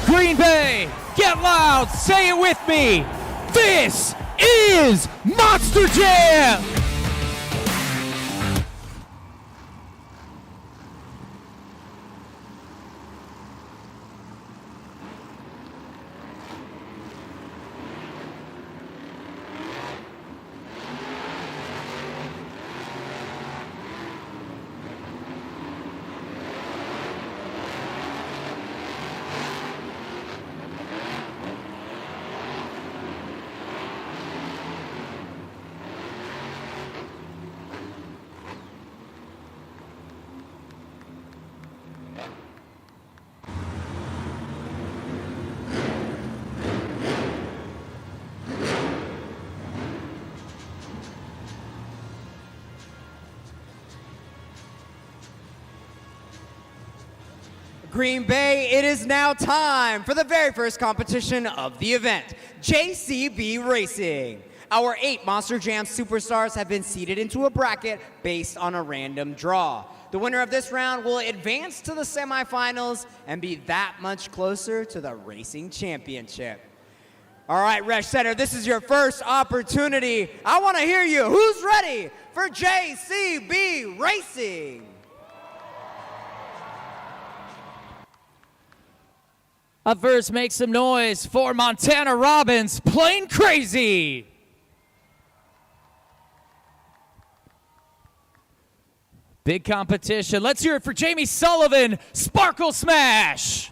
Green Bay, get loud, say it with me. This is Monster Jam! Green Bay, it is now time for the very first competition of the event, JCB Racing. Our 8 Monster Jam superstars have been seated into a bracket based on a random draw. The winner of this round will advance to the semifinals and be that much closer to the racing championship. All right, Resh Center, this is your first opportunity. I want to hear you. Who's ready for JCB Racing? Up first, make some noise for Montana Robbins, Plain Crazy. Big competition. Let's hear it for Jamie Sullivan, Sparkle Smash.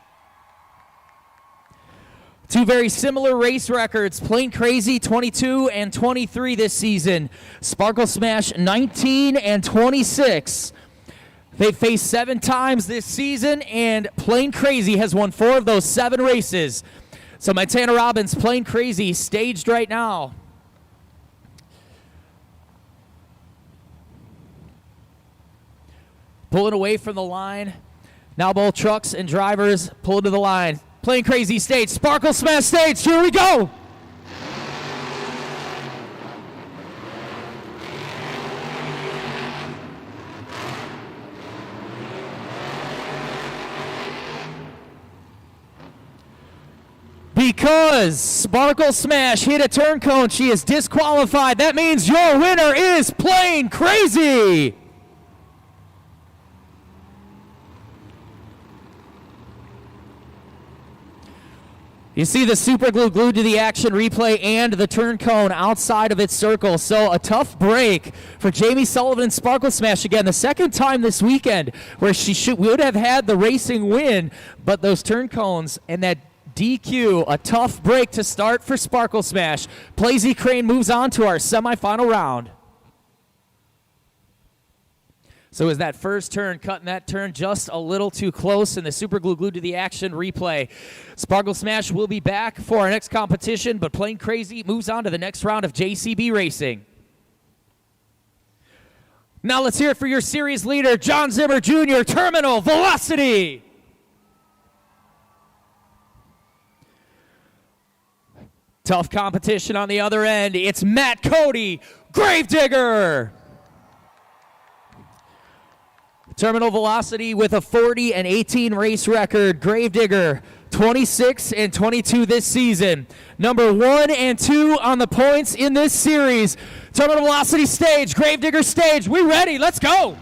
2 very similar race records, Plain Crazy 22 and 23 this season. Sparkle Smash 19 and 26. They've faced 7 times this season, and Plain Crazy has won 4 of those 7 races. So Montana Robbins, Plain Crazy, staged right now. Pulling away from the line. Now both trucks and drivers pull to the line. Plain Crazy stage, Sparkle Smash stage, here we go! Because Sparkle Smash hit a turn cone, she is disqualified. That means your winner is Plain Crazy. You see the super glue glued to the action replay and the turn cone outside of its circle. So a tough break for Jamie Sullivan and Sparkle Smash again. The second time this weekend where she would have had the racing win, but those turn cones and that DQ, a tough break to start for Sparkle Smash. Plazy Crane moves on to our semifinal round. So is that first turn, cutting that turn just a little too close, and the super glue glued to the action replay. Sparkle Smash will be back for our next competition, but Plain Crazy moves on to the next round of JCB Racing. Now let's hear it for your series leader, John Zimmer Jr., Terminal Velocity. Tough competition on the other end. It's Matt Cody, Gravedigger. Terminal Velocity with a 40 and 18 race record. Gravedigger, 26 and 22 this season. Number 1 and 2 on the points in this series. Terminal Velocity stage, Gravedigger stage. We ready? Let's go.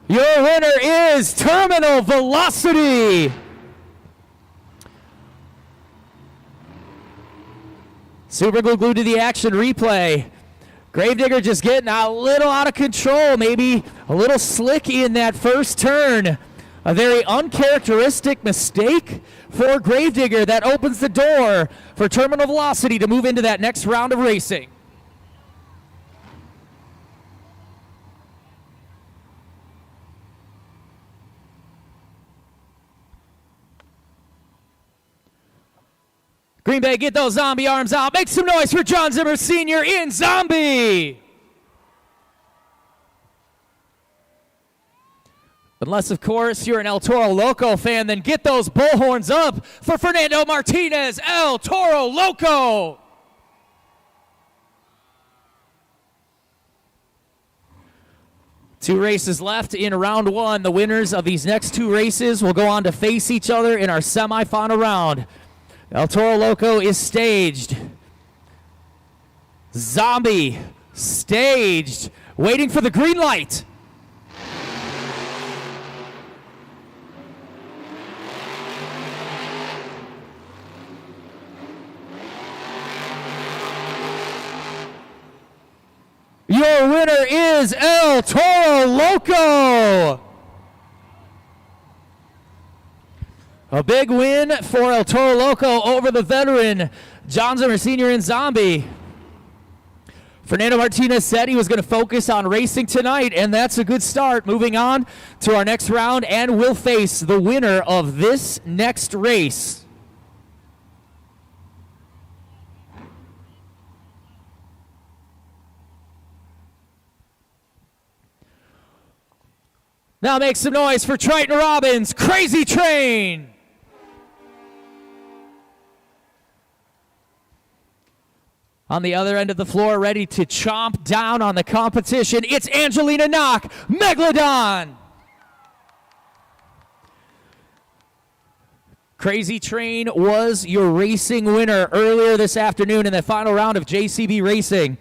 Your winner is Terminal Velocity. Super glue glued to the action replay. Gravedigger just getting a little out of control, maybe a little slicky in that first turn. A very uncharacteristic mistake for Gravedigger that opens the door for Terminal Velocity to move into that next round of racing. Green Bay, get those zombie arms out. Make some noise for John Zimmer Sr. in Zombie. Unless, of course, you're an El Toro Loco fan, then get those bullhorns up for Fernando Martinez, El Toro Loco. Two races left in round one. The winners of these next two races will go on to face each other in our semifinal round. El Toro Loco is staged. Zombie staged, waiting for the green light. Your winner is El Toro Loco. A big win for El Toro Loco over the veteran John Zimmer Sr. and Zombie. Fernando Martinez said he was going to focus on racing tonight, and that's a good start. Moving on to our next round, and we'll face the winner of this next race. Now make some noise for Triton Robbins, Crazy Train. On the other end of the floor, ready to chomp down on the competition, it's Angelina Knock, Megalodon. Crazy Train was your racing winner earlier this afternoon in the final round of JCB Racing.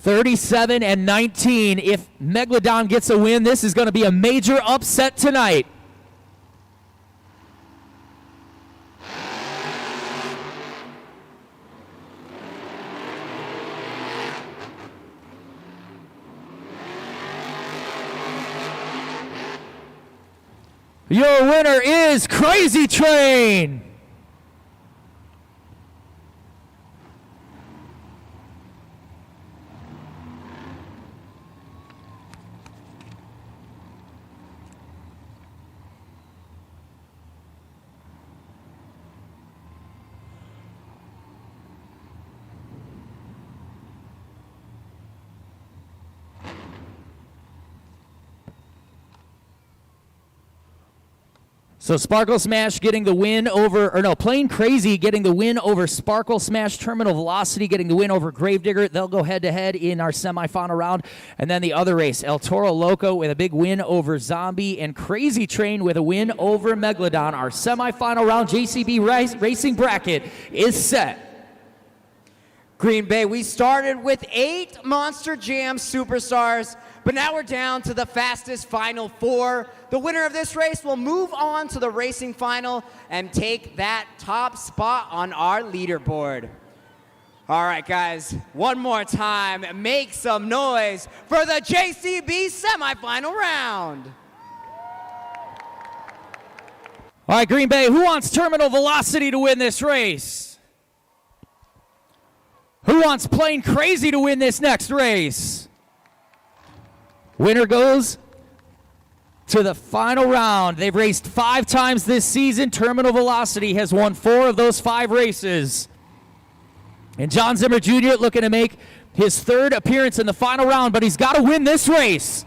37-19. If Megalodon gets a win, this is going to be a major upset tonight. Your winner is Crazy Train. So Sparkle Smash getting the win over, Plain Crazy getting the win over Sparkle Smash, Terminal Velocity getting the win over Gravedigger. They'll go head-to-head in our semifinal round. And then the other race, El Toro Loco with a big win over Zombie, and Crazy Train with a win over Megalodon. Our semifinal round JCB racing bracket is set. Green Bay, we started with 8 Monster Jam superstars, but now we're down to the fastest final 4. The winner of this race will move on to the racing final and take that top spot on our leaderboard. All right, guys, one more time, make some noise for the JCB semifinal round. All right, Green Bay, who wants Terminal Velocity to win this race? Who wants Plain Crazy to win this next race? Winner goes to the final round. They've raced 5 times this season. Terminal Velocity has won 4 of those 5 races. And John Zimmer Jr. looking to make his 3rd appearance in the final round, but he's got to win this race.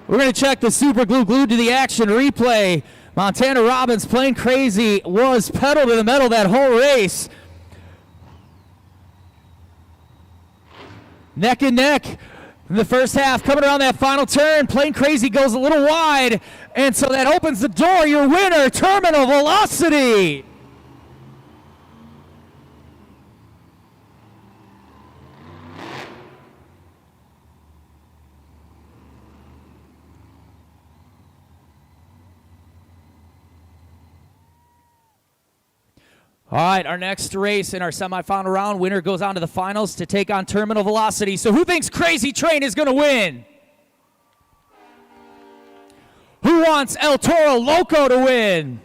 We're going to check the Super Glue Glued to the Action replay. Montana Robbins, Plain Crazy, was pedal to the metal that whole race. Neck and neck in the first half. Coming around that final turn, Plain Crazy goes a little wide, and so that opens the door. Your winner, Terminal Velocity. All right, our next race in our semifinal round, winner goes on to the finals to take on Terminal Velocity. So who thinks Crazy Train is going to win? Who wants El Toro Loco to win?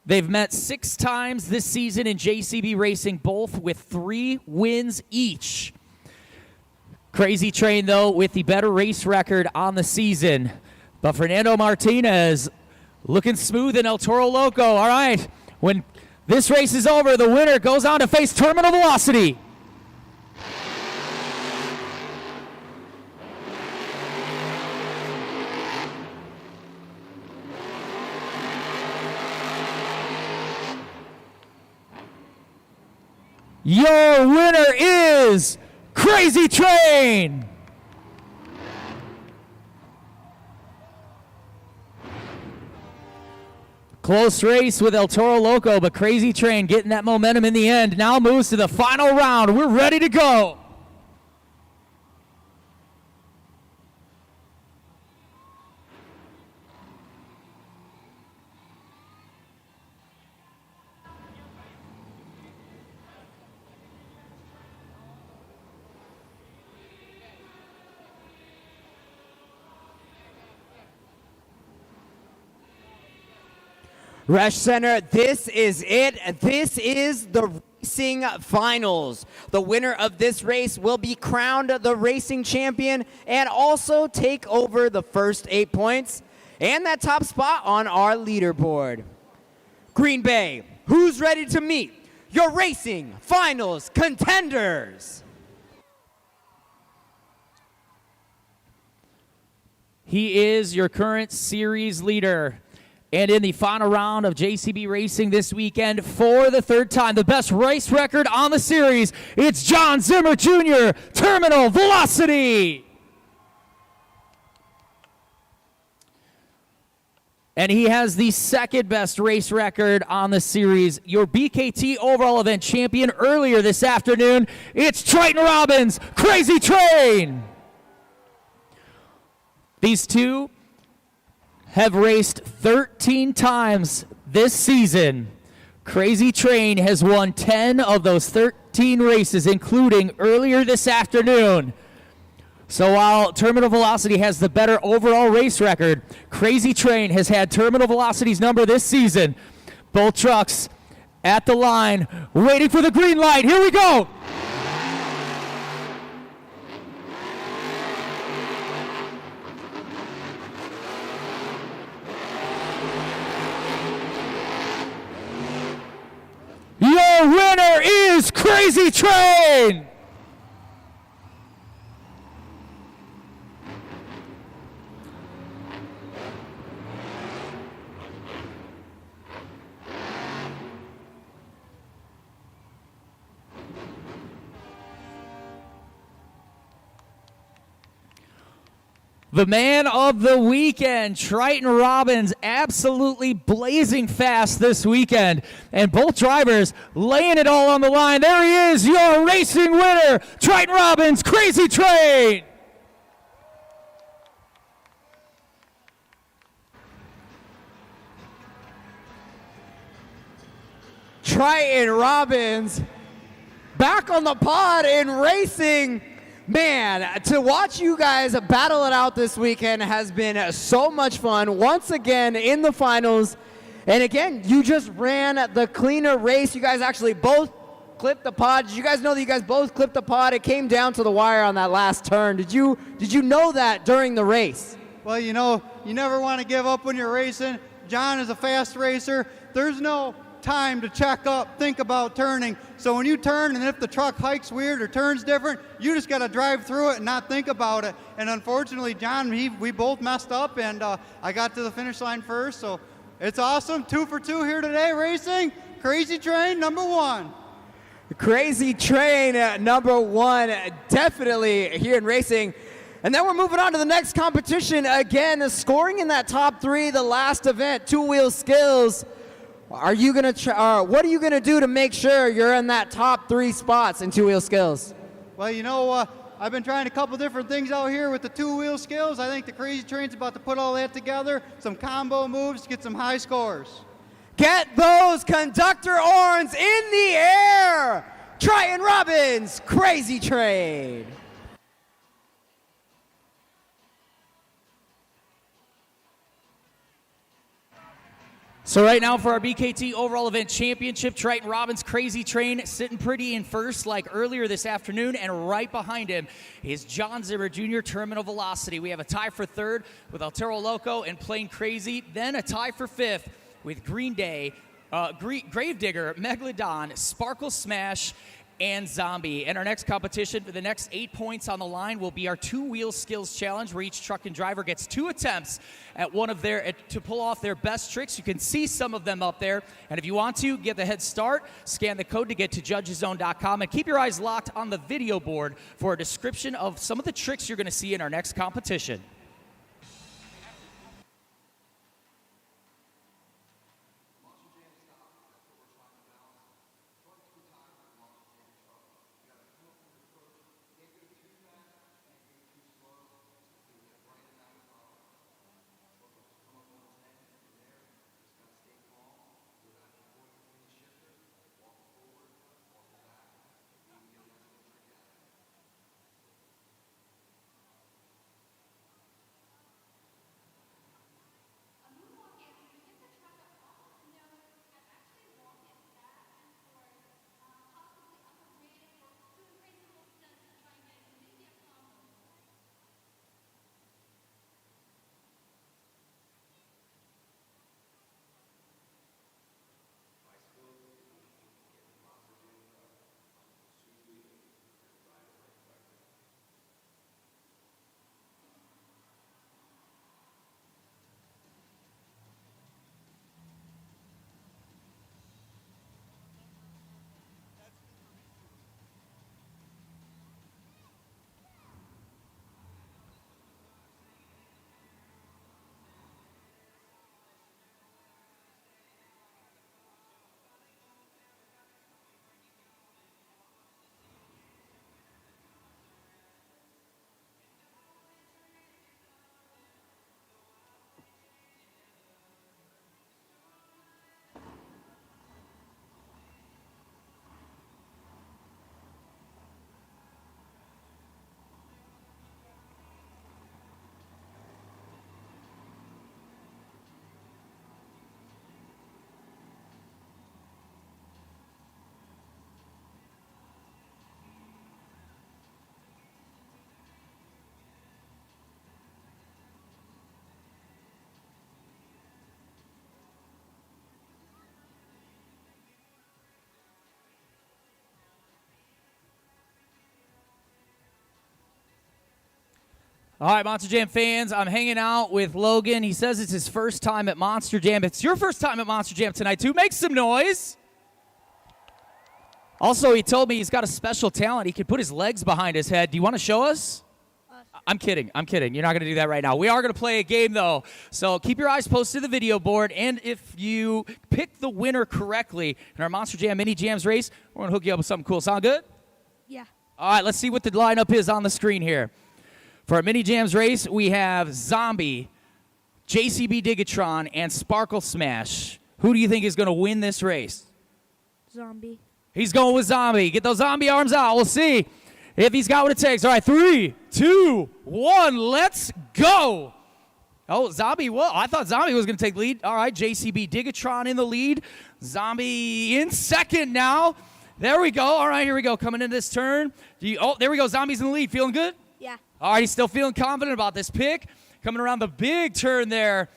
They've met 6 times this season in JCB Racing, both with 3 wins each. Crazy Train, though, with the better race record on the season. But Fernando Martinez looking smooth in El Toro Loco. All right, when this race is over, the winner goes on to face Terminal Velocity. Your winner is Crazy Train. Close race with El Toro Loco, but Crazy Train getting that momentum in the end. Now moves to the final round. We're ready to go. Resch Center, this is it. This is the racing finals. The winner of this race will be crowned the racing champion and also take over the first 8 points and that top spot on our leaderboard. Green Bay, who's ready to meet your racing finals contenders? He is your current series leader. And in the final round of JCB Racing this weekend, for the third time, the best race record on the series, it's John Zimmer Jr., Terminal Velocity. And he has the second best race record on the series. Your BKT overall event champion earlier this afternoon, it's Triton Robbins, Crazy Train. These two have raced 13 times this season. Crazy Train has won 10 of those 13 races, including earlier this afternoon. So while Terminal Velocity has the better overall race record, Crazy Train has had Terminal Velocity's number this season. Both trucks at the line, waiting for the green light. Here we go. Your winner is Crazy Train. The man of the weekend, Triton Robbins, absolutely blazing fast this weekend. And both drivers laying it all on the line. There he is, your racing winner, Triton Robbins, Crazy Train. Triton Robbins back on the pod in racing. Man, to watch you guys battle it out this weekend has been so much fun. Once again in the finals. And again, you just ran the cleaner race. You guys actually both clipped the pod. Did you guys know that you guys both clipped the pod? It came down to the wire on that last turn. Did you know that during the race? Well, you know, you never want to give up when you're racing. John is a fast racer. There's no time to check up, think about turning. So when you turn, and if the truck hikes weird or turns different, you just got to drive through it and not think about it. And unfortunately, John, we both messed up, and I got to the finish line first. So it's awesome. 2 for 2 here today racing. Crazy Train, number 1. Crazy Train, number 1, definitely here in racing. And then we're moving on to the next competition. Again, scoring in that top 3, the last event, two-wheel skills. Are you gonna what are you gonna do to make sure you're in that top 3 spots in two-wheel skills? Well, you know, I've been trying a couple different things out here with the two-wheel skills. I think the Crazy Train's about to put all that together, some combo moves to get some high scores. Get those conductor horns in the air! Triton Robbins, Crazy Train. So right now for our BKT Overall Event Championship, Triton Robbins Crazy Train sitting pretty in first like earlier this afternoon, and right behind him is John Zimmer Jr. Terminal Velocity. We have a tie for third with Toro Loco and Plain Crazy, then a tie for fifth with Green Day, Gravedigger, Megalodon, Sparkle Smash, and Zombie. And our next competition for the next 8 points on the line will be our two-wheel skills challenge, where each truck and driver gets 2 attempts at one of their to pull off their best tricks. You can see some of them up there, and if you want to get the head start, scan the code to get to judgeszone.com, and keep your eyes locked on the video board for a description of some of the tricks you're going to see in our next competition. All right, Monster Jam fans, I'm hanging out with Logan. He says it's his first time at Monster Jam. It's your first time at Monster Jam tonight, too. Make some noise. Also, he told me he's got a special talent. He can put his legs behind his head. Do you want to show us? I'm kidding. I'm kidding. You're not going to do that right now. We are going to play a game, though. So keep your eyes posted to the video board. And if you pick the winner correctly in our Monster Jam Mini Jams race, we're going to hook you up with something cool. Sound good? Yeah. All right, let's see what the lineup is on the screen here. For our Mini Jams race, we have Zombie, JCB Digatron, and Sparkle Smash. Who do you think is going to win this race? Zombie. He's going with Zombie. Get those zombie arms out. We'll see if he's got what it takes. All right, 3, 2, 1, let's go. Oh, Zombie, well, I thought Zombie was going to take lead. All right, JCB Digatron in the lead. Zombie in second now. There we go. All right, here we go. Coming into this turn. Oh, there we go. Zombie's in the lead. Feeling good? Yeah. All right, he's still feeling confident about this pick. Coming around the big turn there.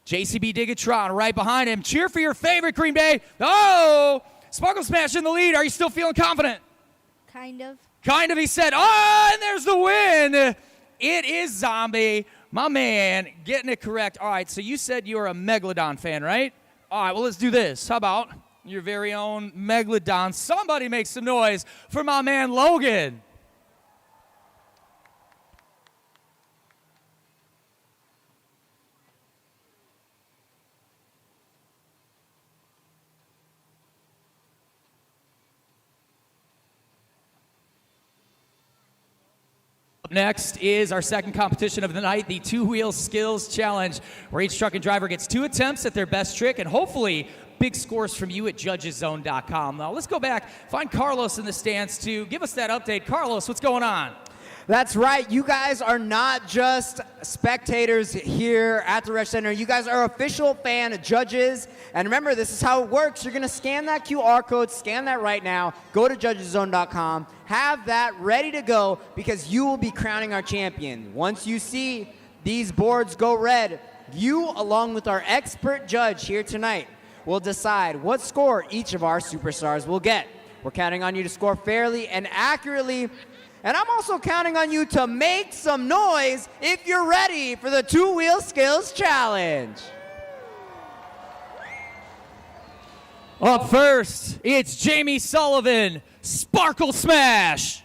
JCB Digatron right behind him. Cheer for your favorite, Green Bay. Oh, Sparkle Smash in the lead. Are you still feeling confident? Kind of. Kind of, he said. Oh, and there's the win. It is Zombie. My man, getting it correct. All right, so you said you're a Megalodon fan, right? All right, well, let's do this. How about your very own Megalodon? Somebody make some noise for my man, Logan. Up next is our second competition of the night, the two-wheel skills challenge, where each truck and driver gets 2 attempts at their best trick, and hopefully big scores from you at judgeszone.com. Now let's go back, find Carlos in the stands to give us that update. Carlos, what's going on? That's right. You guys are not just spectators here at the Rec Center. You guys are official fan judges. And remember, this is how it works. You're going to scan that QR code, scan that right now, go to judgeszone.com, have that ready to go because you will be crowning our champion. Once you see these boards go red, you, along with our expert judge here tonight, will decide what score each of our superstars will get. We're counting on you to score fairly and accurately. And I'm also counting on you to make some noise if you're ready for the two-wheel skills challenge. Up first, it's Jamie Sullivan, Sparkle Smash.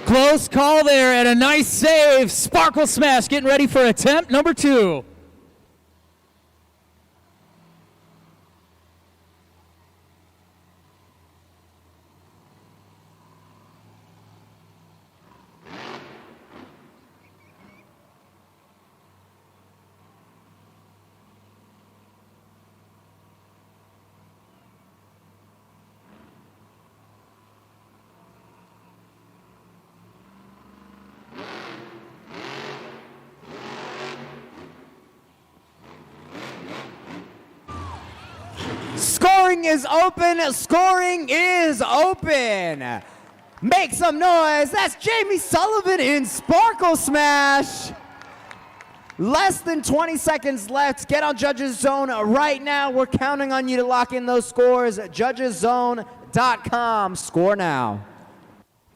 Close call there and a nice save. Sparkle Smash getting ready for attempt number 2. Scoring is open. Scoring is open. Make some noise. That's Jamie Sullivan in Sparkle Smash. Less than 20 seconds left. Get on Judges Zone right now. We're counting on you to lock in those scores. Judgeszone.com. Score now.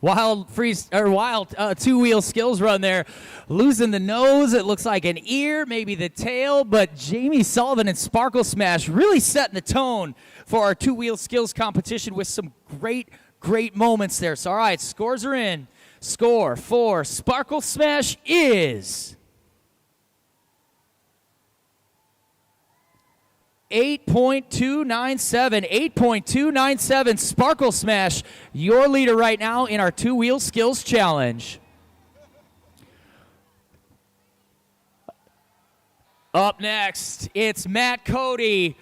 Wild two-wheel skills run there. Losing the nose, it looks like an ear, maybe the tail, but Jamie Sullivan and Sparkle Smash really setting the tone for our two-wheel skills competition with some great moments there. So, all right, scores are in. Score for Sparkle Smash is 8.297. 8.297. Sparkle Smash, your leader right now in our two-wheel skills challenge. Up next, it's Matt Cody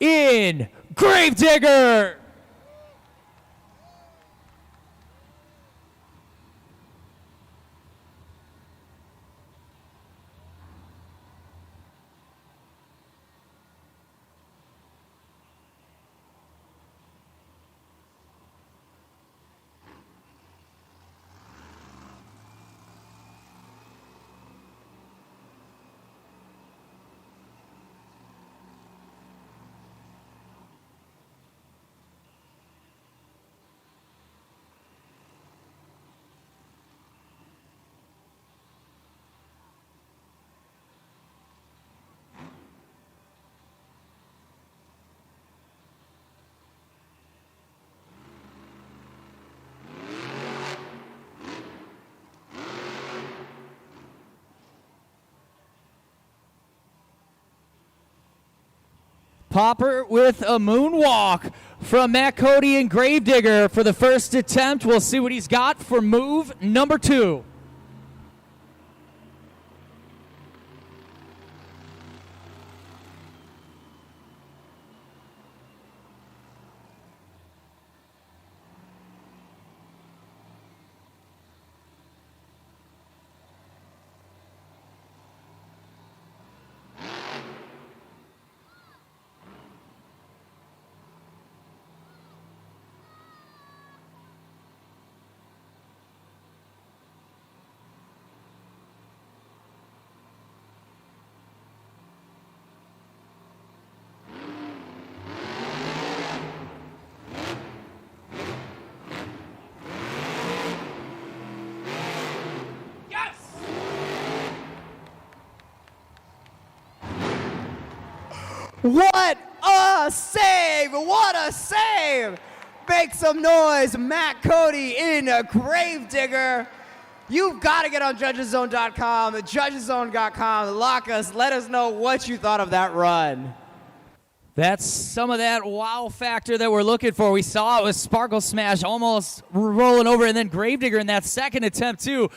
in Gravedigger. Popper with a moonwalk from Matt Cody and Gravedigger for the first attempt. We'll see what he's got for move number 2. What a save! What a save! Make some noise, Matt Cody in a Gravedigger. You've got to get on judgeszone.com, judgeszone.com. Lock us. Let us know what you thought of that run. That's some of that wow factor that we're looking for. We saw it with Sparkle Smash almost rolling over, and then Gravedigger in that second attempt too.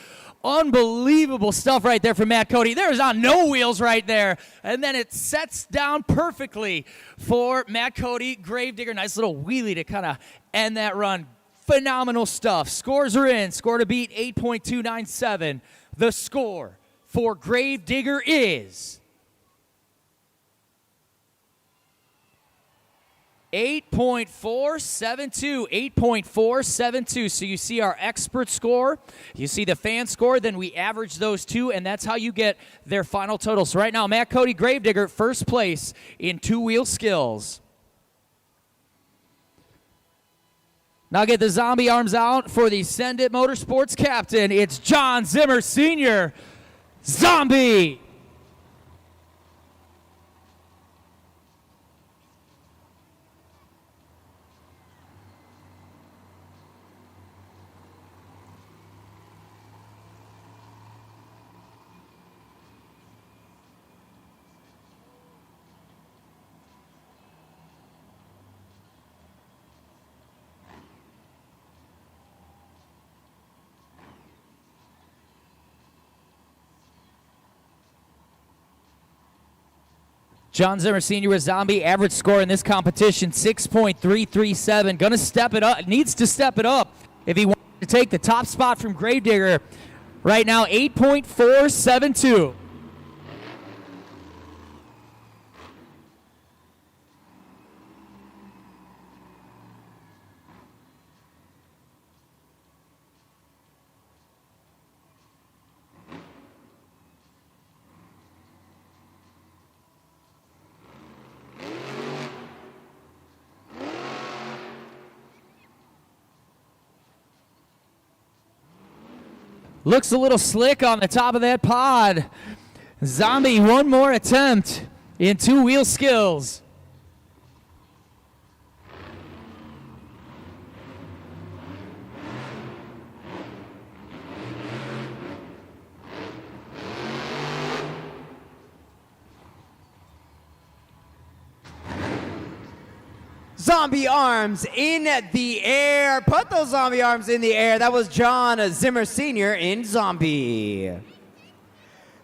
Unbelievable stuff right there from Matt Cody. There's on no wheels right there. And then it sets down perfectly for Matt Cody. Gravedigger, nice little wheelie to kind of end that run. Phenomenal stuff. Scores are in. Score to beat 8.297. The score for Gravedigger is 8.472, 8.472. So you see our expert score, you see the fan score, then we average those two, and that's how you get their final total. So right now, Matt Cody Gravedigger, first place in two-wheel skills. Now get the zombie arms out for the Send It Motorsports captain. It's John Zimmer Sr., Zombie. John Zimmer Sr. with Zombie. Average score in this competition, 6.337. Gonna step it up. Needs to step it up if he wants to take the top spot from Gravedigger. Right now, 8.472. Looks a little slick on the top of that pod. Zombie, one more attempt in two-wheel skills. Zombie arms in the air. Put those zombie arms in the air. That was John Zimmer Sr. in Zombie.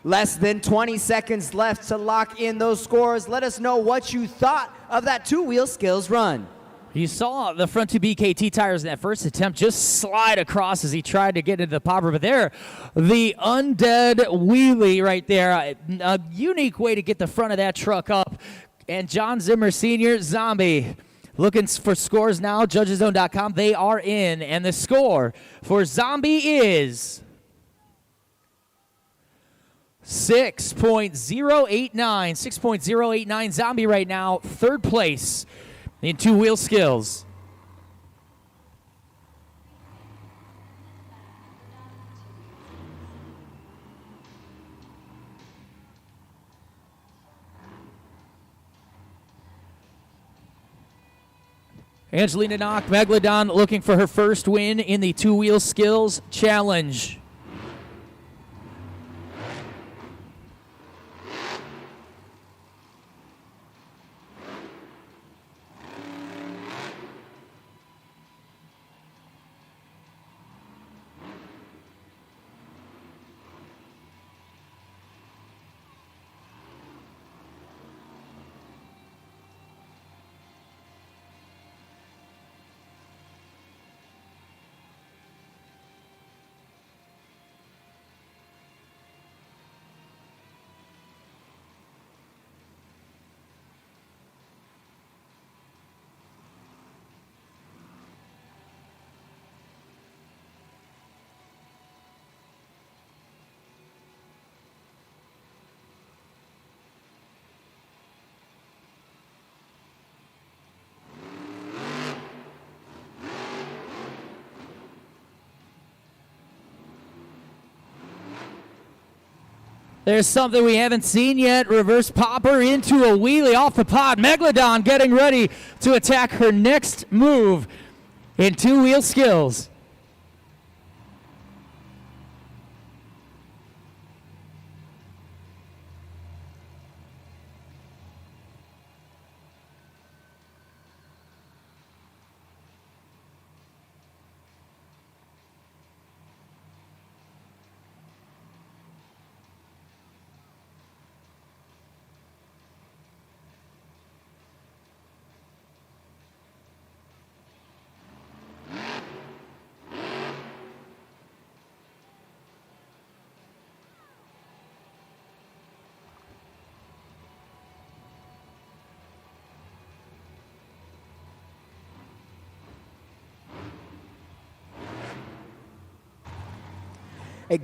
Less than 20 seconds left to lock in those scores. Let us know what you thought of that two-wheel skills run. You saw the front two BKT tires in that first attempt just slide across as he tried to get into the popper, but there, the undead wheelie right there, a unique way to get the front of that truck up. And John Zimmer Sr., Zombie. Looking for scores now, judgeszone.com. They are in, and the score for Zombie is 6.089. 6.089. Zombie right now, third place in two-wheel skills. Angelina Knock, Megalodon, looking for her first win in the two-wheel skills challenge. There's something we haven't seen yet. Reverse popper into a wheelie off the pod. Megalodon getting ready to attack her next move in two-wheel skills.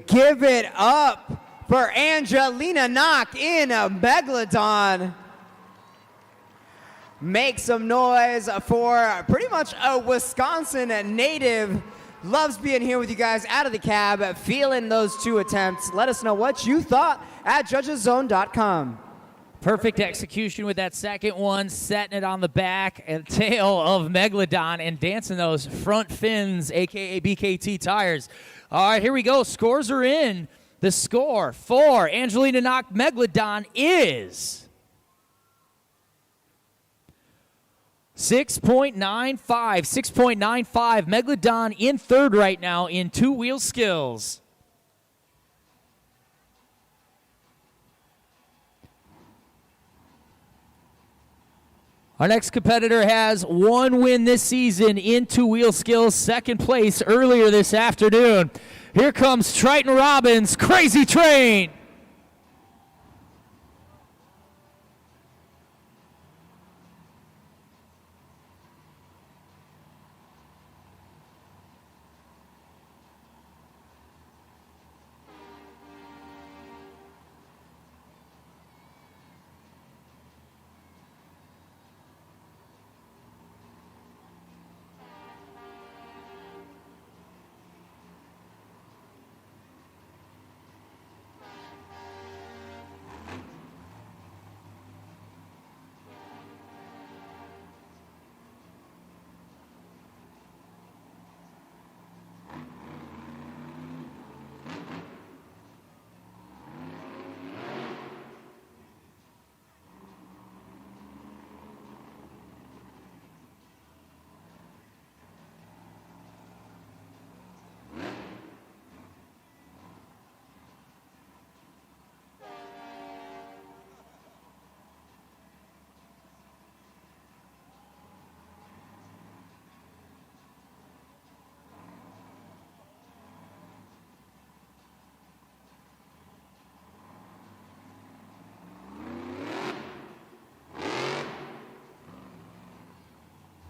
Give it up for Angelina Knock in a Megalodon. Make some noise for pretty much a Wisconsin native. Loves being here with you guys out of the cab, feeling those two attempts. Let us know what you thought at judgeszone.com. Perfect execution with that second one, setting it on the back and tail of Megalodon and dancing those front fins, a.k.a. BKT tires. All right, here we go. Scores are in. The score for Angelina Knock Megalodon is 6.95. 6.95. Megalodon in third right now in two-wheel skills. Our next competitor has one win this season in two-wheel skills, second place earlier this afternoon. Here comes Triton Robbins, Crazy Train.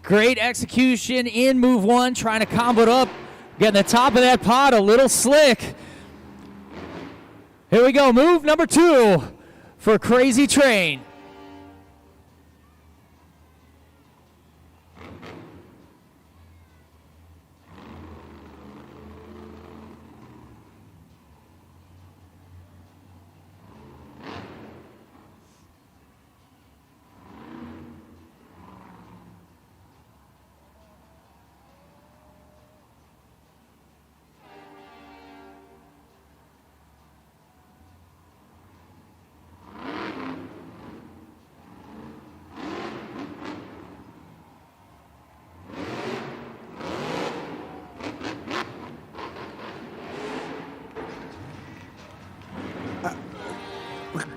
Great execution in move one, trying to combo it up. Getting the top of that pod a little slick. Here we go, move number two for Crazy Train.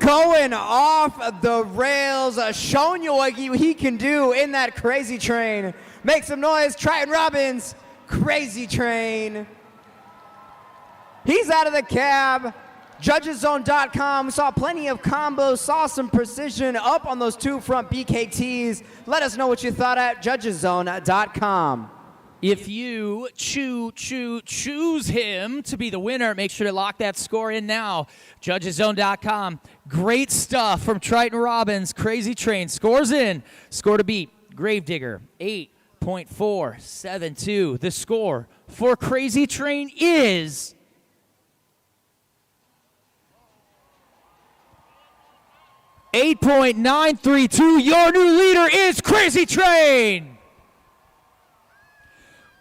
Going off the rails, showing you what he can do in that Crazy Train. Make some noise, Triton Robbins, Crazy Train. He's out of the cab. Judgeszone.com, we saw plenty of combos, saw some precision up on those two front BKTs. Let us know what you thought at judgeszone.com. If you choose him to be the winner, make sure to lock that score in now. Judgeszone.com. Great stuff from Triton Robbins. Crazy Train. Scores in. Score to beat. Gravedigger, 8.472. The score for Crazy Train is 8.932. Your new leader is Crazy Train.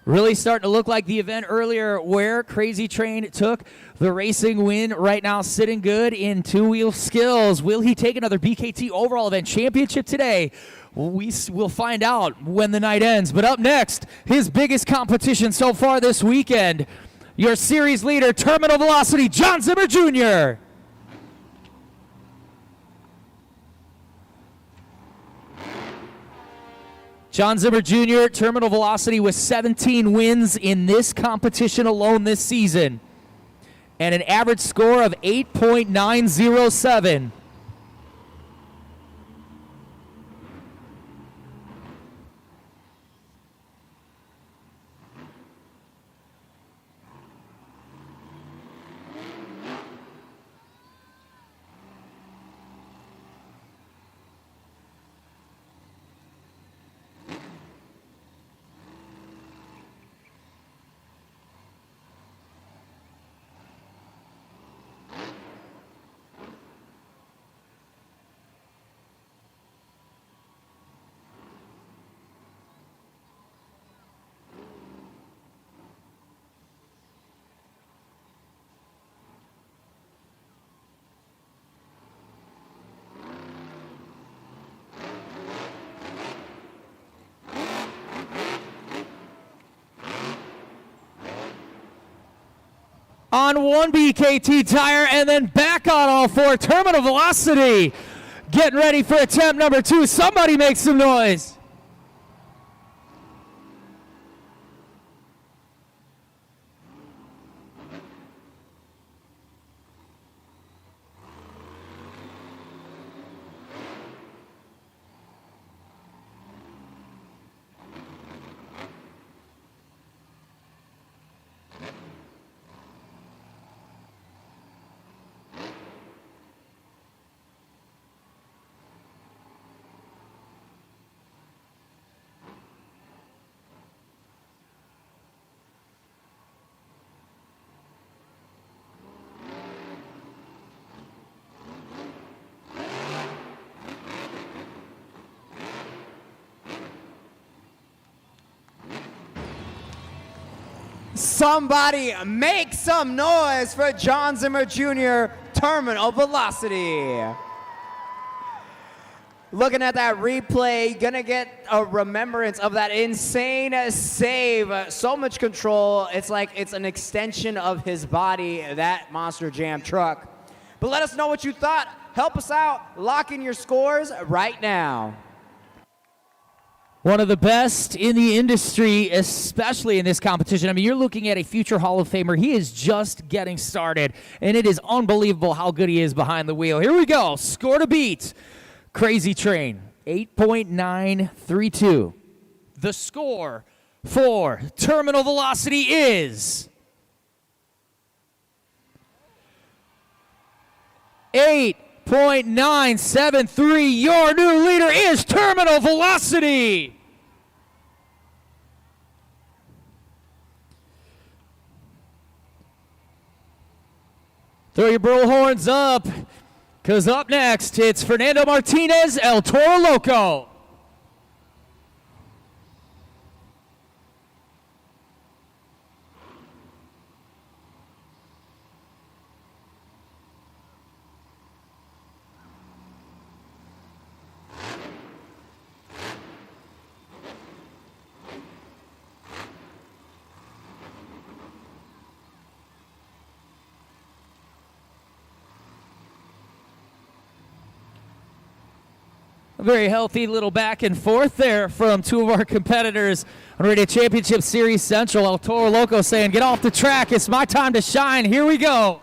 Really starting to look like the event earlier where Crazy Train took the racing win. Right now sitting good in two-wheel skills. Will he take another BKT overall event championship today? We will find out when the night ends. But up next, his biggest competition so far this weekend, your series leader, Terminal Velocity, John Zimmer Jr. John Zimmer Jr., Terminal Velocity with 17 wins in this competition alone this season, and an average score of 8.907. On one BKT tire and then back on all four. Terminal Velocity getting ready for attempt number 2. Somebody make some noise. Somebody make some noise for John Zimmer Jr., Terminal Velocity. Looking at that replay, gonna get a remembrance of that insane save. So much control. It's like it's an extension of his body, that Monster Jam truck. But let us know what you thought. Help us out. Lock in your scores right now. One of the best in the industry, especially in this competition. I mean, you're looking at a future Hall of Famer. He is just getting started, and it is unbelievable how good he is behind the wheel. Here we go. Score to beat. Crazy Train, 8.932. The score for Terminal Velocity is 8.973. Your new leader is Terminal Velocity. Throw your bullhorns up, because up next, it's Fernando Martinez, El Toro Loco. A very healthy little back and forth there from two of our competitors on Radio Championship Series Central. El Toro Loco saying, get off the track. It's my time to shine. Here we go.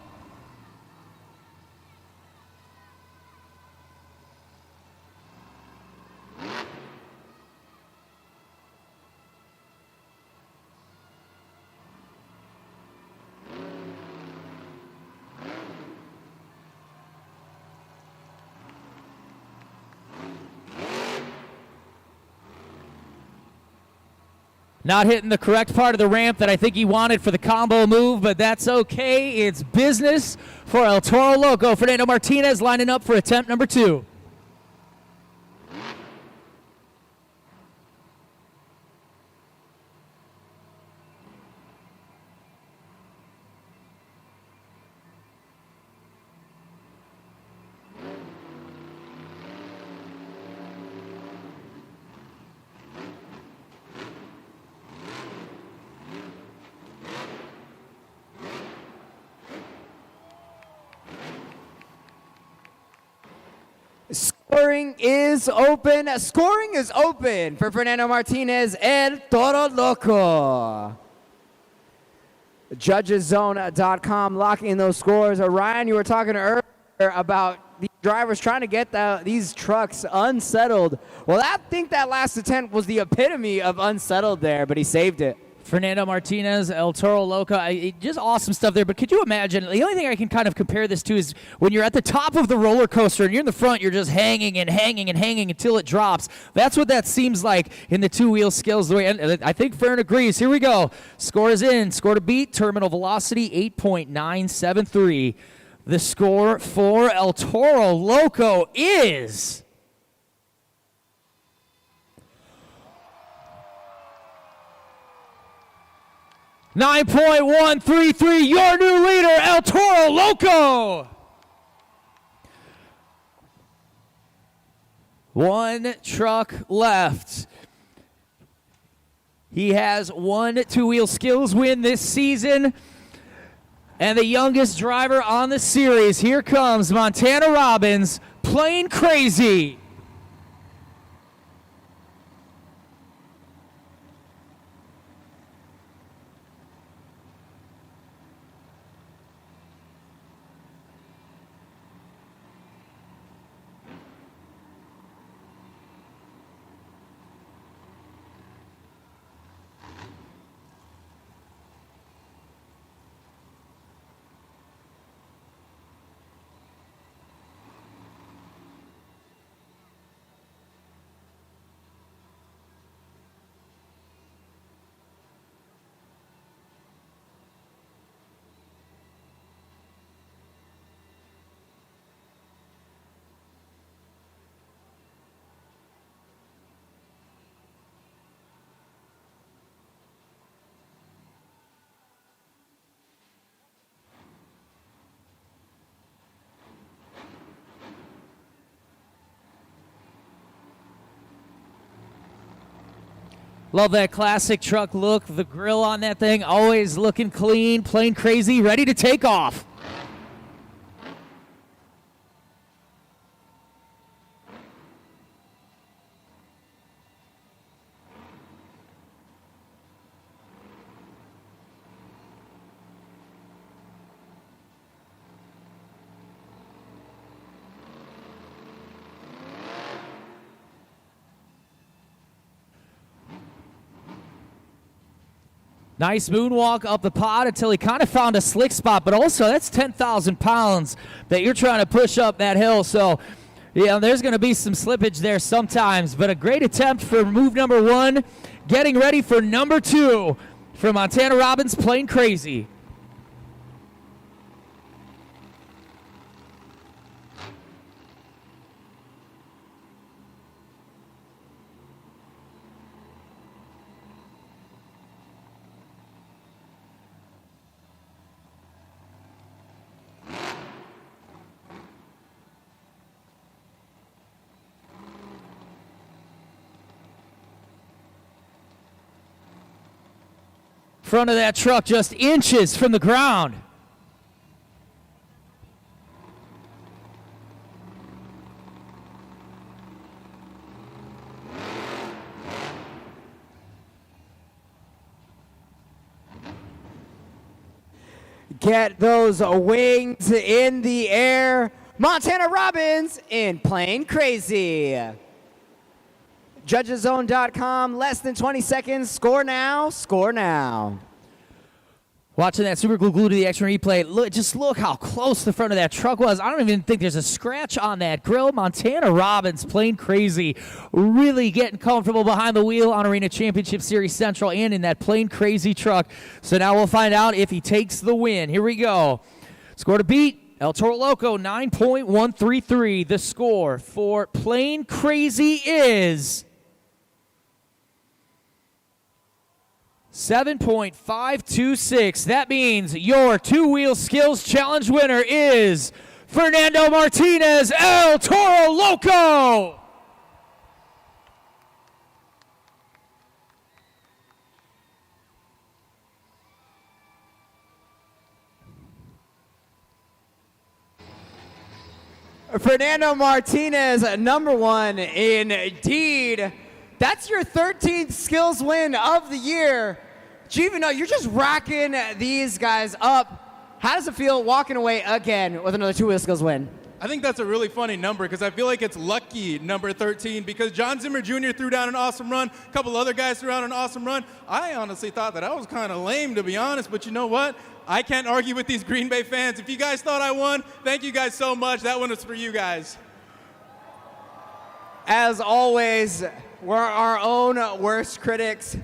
Not hitting the correct part of the ramp that I think he wanted for the combo move, but that's okay. It's business for El Toro Loco. Fernando Martinez lining up for attempt number 2. Scoring is open. Scoring is open for Fernando Martinez and Toro Loco. Judgeszone.com locking in those scores. Ryan, you were talking earlier about the drivers trying to get these trucks unsettled. Well, I think that last attempt was the epitome of unsettled there, but he saved it. Fernando Martinez, El Toro Loco, just awesome stuff there. But could you imagine, the only thing I can kind of compare this to is when you're at the top of the roller coaster and you're in the front, you're just hanging and hanging and hanging until it drops. That's what that seems like in the two-wheel skills. And I think Fern agrees. Here we go. Score is in. Score to beat. Terminal velocity, 8.973. The score for El Toro Loco is 9.133, your new leader, El Toro Loco. One truck left. He has one two-wheel skills win this season. And the youngest driver on the series, here comes Montana Robbins, Plain Crazy. Love that classic truck look. The grill on that thing always looking clean, Plain Crazy, ready to take off. Nice moonwalk up the pod until he kind of found a slick spot, but also that's 10,000 pounds that you're trying to push up that hill. So, yeah, there's going to be some slippage there sometimes, but a great attempt for move number one. Getting ready for number two for Montana Robbins, Plain Crazy. Front of that truck just inches from the ground. Get those wings in the air. Montana Robbins in Plain Crazy. Judgeszone.com, less than 20 seconds. Score now, score now. Watching that super glue to the action replay, just look how close the front of that truck was. I don't even think there's a scratch on that grill. Montana Robbins, Plain Crazy, really getting comfortable behind the wheel on Arena Championship Series Central and in that Plain Crazy truck. So now we'll find out if he takes the win. Here we go. Score to beat. El Toro Loco, 9.133. The score for Plain Crazy is 7.526. That means your two-wheel skills challenge winner is Fernando Martinez, El Toro Loco. Fernando Martinez, number 1 indeed. That's your 13th skills win of the year. Givino, you're just racking these guys up. How does it feel walking away again with another 2-wheel skills win? I think that's a really funny number because I feel like it's lucky number 13 because John Zimmer Jr. threw down an awesome run. A couple other guys threw down an awesome run. I honestly thought that I was kind of lame, to be honest, but you know what? I can't argue with these Green Bay fans. If you guys thought I won, thank you guys so much. That one was for you guys. As always, we're our own worst critics.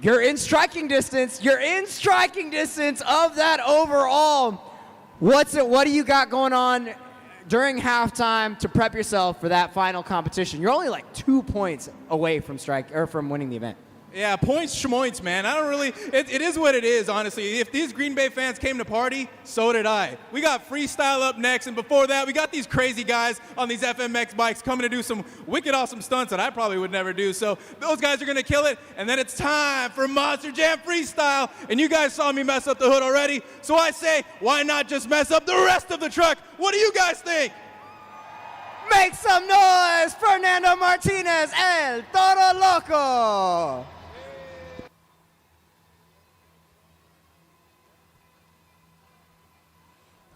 You're in striking distance. You're in striking distance of that overall. What do you got going on during halftime to prep yourself for that final competition? You're only like 2 points away from from winning the event. Yeah, points schmoints, man. I don't really, it is what it is, honestly. If these Green Bay fans came to party, so did I. We got freestyle up next, and before that, we got these crazy guys on these FMX bikes coming to do some wicked awesome stunts that I probably would never do. So those guys are going to kill it, and then it's time for Monster Jam Freestyle. And you guys saw me mess up the hood already, so I say, why not just mess up the rest of the truck? What do you guys think? Make some noise, Fernando Martinez, El Toro Loco.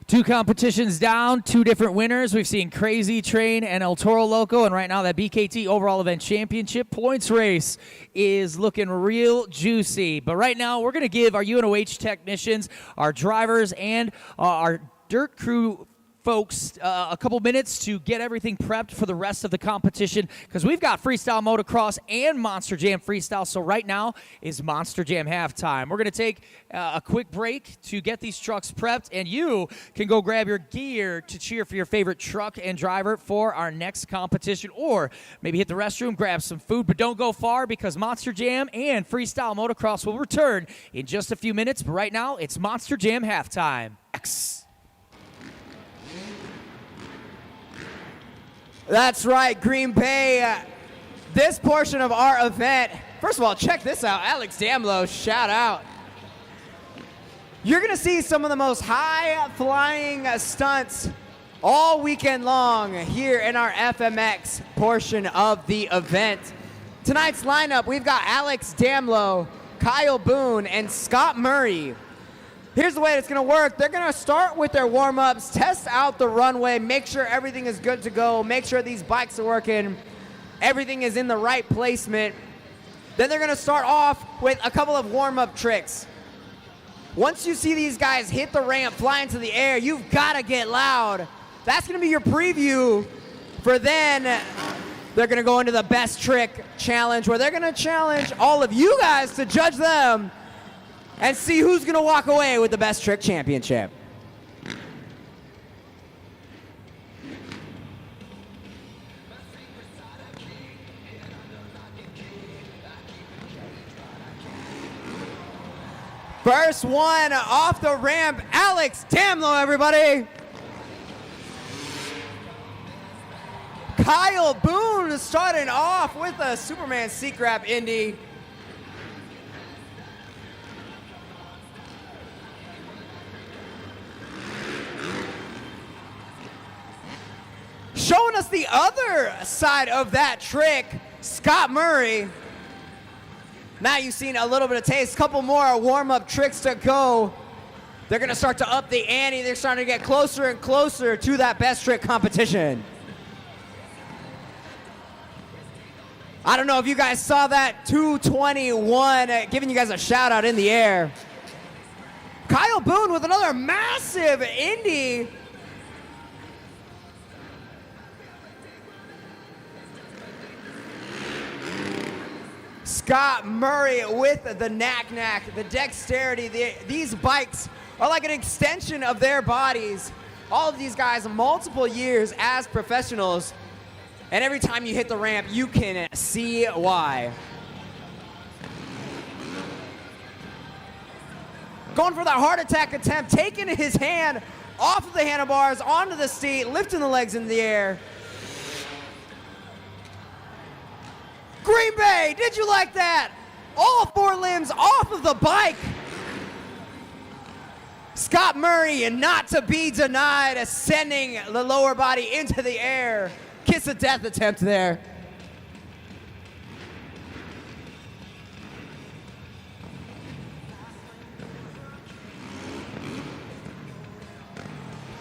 Two competitions down, 2 different winners. We've seen Crazy Train and El Toro Loco, and right now that BKT Overall Event Championship points race is looking real juicy. But right now, we're going to give our UNOH technicians, our drivers, and our dirt crew folks a couple minutes to get everything prepped for the rest of the competition because we've got freestyle motocross and Monster Jam freestyle. So right now is Monster Jam halftime. We're going to take a quick break to get these trucks prepped, and you can go grab your gear to cheer for your favorite truck and driver for our next competition, or maybe hit the restroom, grab some food, but don't go far because Monster Jam and freestyle motocross will return in just a few minutes. But right now it's Monster Jam halftime. That's right, Green Bay. This portion of our event, first of all, check this out. Alex Damlow, shout out. You're going to see some of the most high-flying stunts all weekend long here in our FMX portion of the event. Tonight's lineup, we've got Alex Damlow, Kyle Boone, and Scott Murray. Here's the way it's going to work. They're going to start with their warm-ups, test out the runway, make sure everything is good to go, make sure these bikes are working, everything is in the right placement. Then they're going to start off with a couple of warm-up tricks. Once you see these guys hit the ramp, fly into the air, you've got to get loud. That's going to be your preview for then they're going to go into the best trick challenge where they're going to challenge all of you guys to judge them and see who's going to walk away with the best trick championship. First one off the ramp, Alex Damlow, everybody. Kyle Boone starting off with a Superman seat grab Indy. Showing us the other side of that trick, Scott Murray. Now you've seen a little bit of taste, couple more warm-up tricks to go. They're gonna start to up the ante. They're starting to get closer and closer to that best trick competition. I don't know if you guys saw that 221, giving you guys a shout out in the air. Kyle Boone with another massive Indy. Scott Murray with the knack, the dexterity. These bikes are like an extension of their bodies. All of these guys, multiple years as professionals. And every time you hit the ramp, you can see why. Going for that heart attack attempt, taking his hand off of the handlebars, onto the seat, lifting the legs in the air. Green Bay, did you like that? All 4 limbs off of the bike. Scott Murray, and not to be denied, ascending the lower body into the air. Kiss of death attempt there.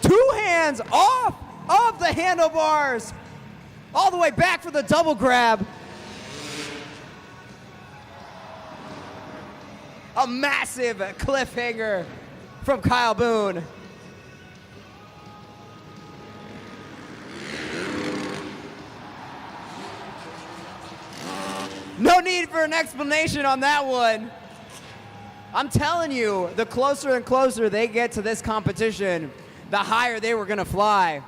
Two hands off of the handlebars. All the way back for the double grab. A massive cliffhanger from Kyle Boone. No need for an explanation on that one. I'm telling you, the closer and closer they get to this competition, the higher they were gonna fly.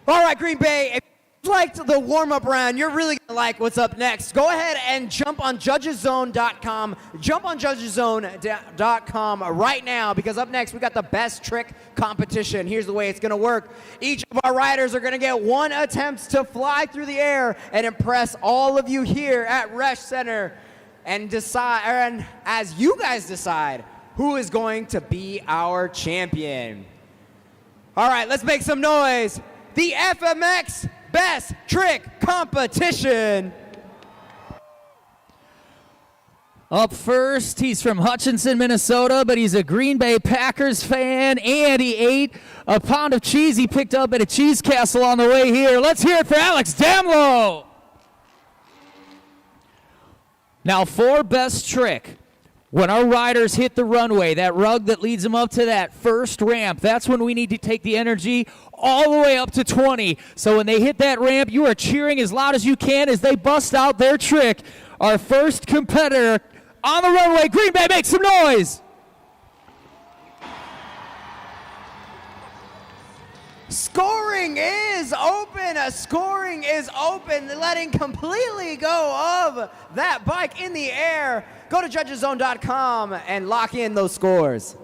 All right, Green Bay, if you liked the warm-up round, you're really gonna like what's up next. Go ahead and jump on judgeszone.com. Jump on judgeszone.com right now, because up next we got the best trick competition. Here's the way it's gonna work. Each of our riders are gonna get one attempt to fly through the air and impress all of you here at Resch Center, and decide, and as you guys decide, who is going to be our champion. All right, let's make some noise. The FMX Best Trick Competition. Up first, he's from Hutchinson, Minnesota, but he's a Green Bay Packers fan, and he ate a pound of cheese he picked up at a Cheese Castle on the way here. Let's hear it for Alex Damlow. Now, for Best Trick, when our riders hit the runway, that rug that leads them up to that first ramp, that's when we need to take the energy all the way up to 20. So when they hit that ramp, you are cheering as loud as you can as they bust out their trick. Our first competitor on the runway, Green Bay, make some noise. Scoring is open. Scoring is open. Letting completely go of that bike in the air. Go to judgeszone.com and lock in those scores.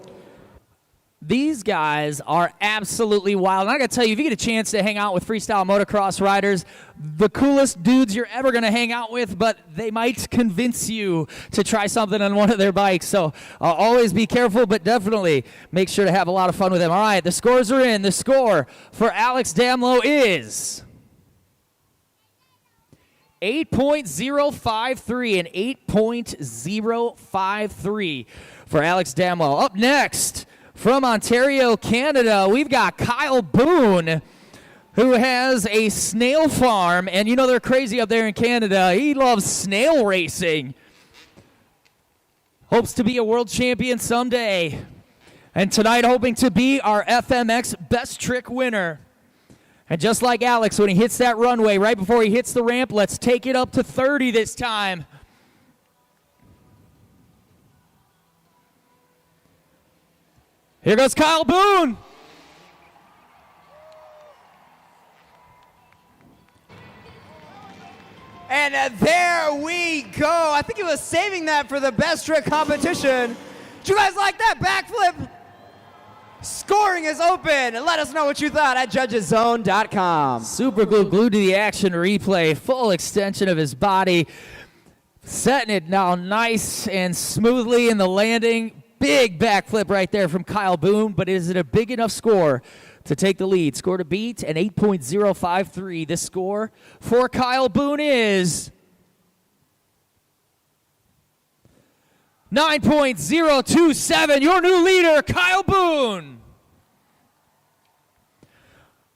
These guys are absolutely wild. And I got to tell you, if you get a chance to hang out with freestyle motocross riders, the coolest dudes you're ever going to hang out with, but they might convince you to try something on one of their bikes. So always be careful, but definitely make sure to have a lot of fun with them. All right, the scores are in. The score for Alex Damlow is 8.053 and 8.053 for Alex Damlow. Up next, from Ontario, Canada, we've got Kyle Boone, who has a snail farm, and you know they're crazy up there in Canada. He loves snail racing. Hopes to be a world champion someday. And tonight, hoping to be our FMX Best Trick winner. And just like Alex, when he hits that runway, right before he hits the ramp, let's take it up to 30 this time. Here goes Kyle Boone. And there we go. I think he was saving that for the best trick competition. Did you guys like that backflip? Scoring is open. Let us know what you thought at judgeszone.com. Super glue glued to the action replay. Full extension of his body. Setting it now nice and smoothly in the landing. Big backflip right there from Kyle Boone, but is it a big enough score to take the lead? Score to beat, an 8.053. The score for Kyle Boone is 9.027. Your new leader, Kyle Boone.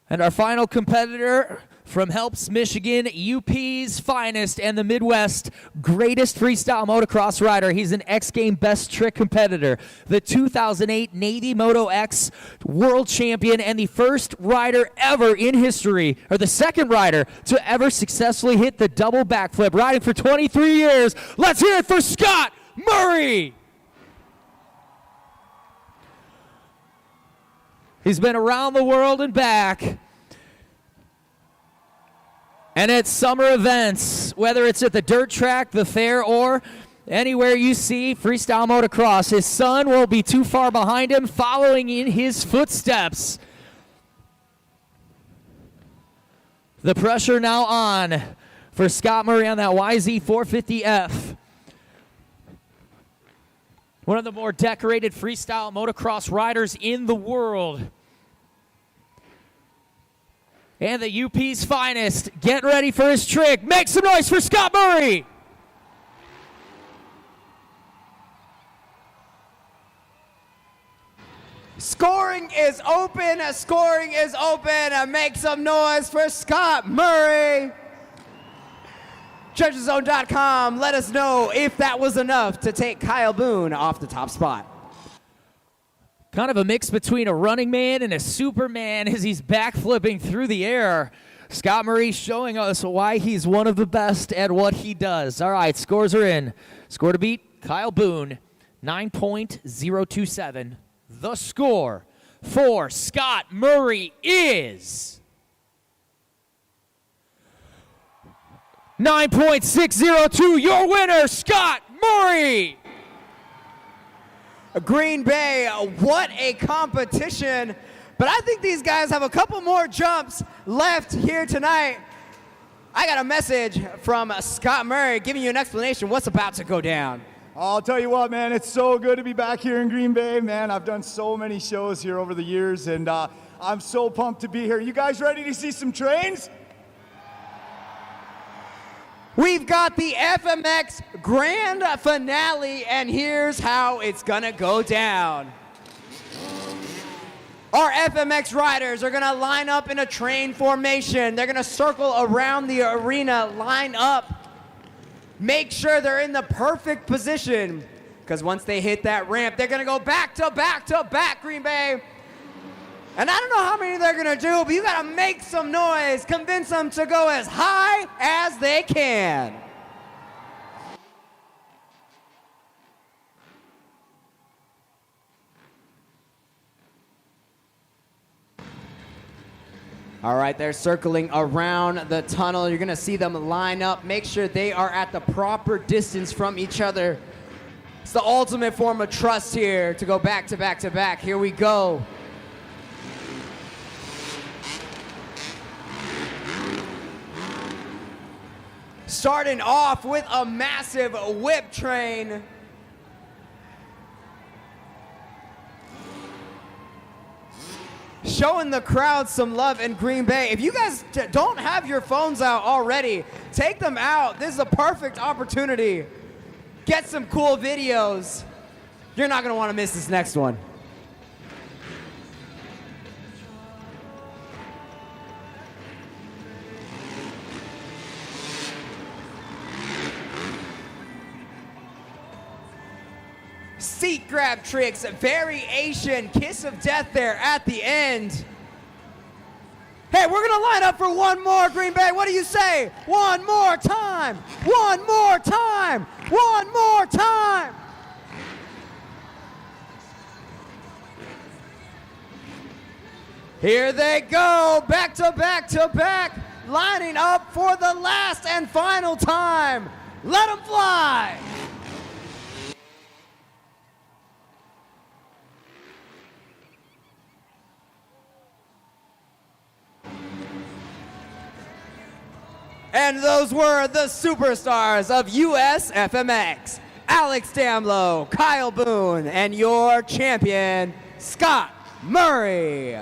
And our final competitor from Helps Michigan, UP's finest and the Midwest greatest freestyle motocross rider. He's an X Game Best Trick competitor, the 2008 Navy Moto X world champion, and the first rider ever in history, or the second rider to ever successfully hit the double backflip, riding for 23 years. Let's hear it for Scott Murray. He's been around the world and back. And at summer events, whether it's at the dirt track, the fair, or anywhere you see freestyle motocross, his son won't be too far behind him, following in his footsteps. The pressure now on for Scott Murray on that YZ450F. One of the more decorated freestyle motocross riders in the world. And the UP's finest, getting ready for his trick. Make some noise for Scott Murray. Scoring is open. Scoring is open. Make some noise for Scott Murray. TreasureZone.com, let us know if that was enough to take Kyle Boone off the top spot. Kind of a mix between a running man and a Superman as he's backflipping through the air. Scott Murray showing us why he's one of the best at what he does. All right, scores are in. Score to beat, Kyle Boone, 9.027. The score for Scott Murray is 9.602. Your winner, Scott Murray. Green Bay, what a competition. But I think these guys have a couple more jumps left here tonight. I got a message from Scott Murray giving you an explanation what's about to go down. I'll tell you what, man, it's so good to be back here in Green Bay, man. I've done so many shows here over the years, and I'm so pumped to be here. You guys ready to see some trains? We've got the FMX Grand Finale, and here's how it's gonna go down. Our FMX riders are gonna line up in a train formation. They're gonna circle around the arena, line up, make sure they're in the perfect position, because once they hit that ramp, they're gonna go back to back to back, Green Bay. And I don't know how many they're gonna do, but you gotta make some noise, convince them to go as high as they can. All right, they're circling around the tunnel. You're gonna see them line up, make sure they are at the proper distance from each other. It's the ultimate form of trust here to go back to back to back. Here we go. Starting off with a massive whip train. Showing the crowd some love in Green Bay. If you guys don't have your phones out already, take them out. This is a perfect opportunity. Get some cool videos. You're not gonna wanna miss this next one. Seat grab tricks, variation, kiss of death there at the end. Hey, we're gonna line up for one more, Green Bay. What do you say? One more time, one more time, one more time. Here they go, back to back to back, lining up for the last and final time. Let them fly. And those were the superstars of US FMX, Alex Damlow, Kyle Boone, and your champion, Scott Murray.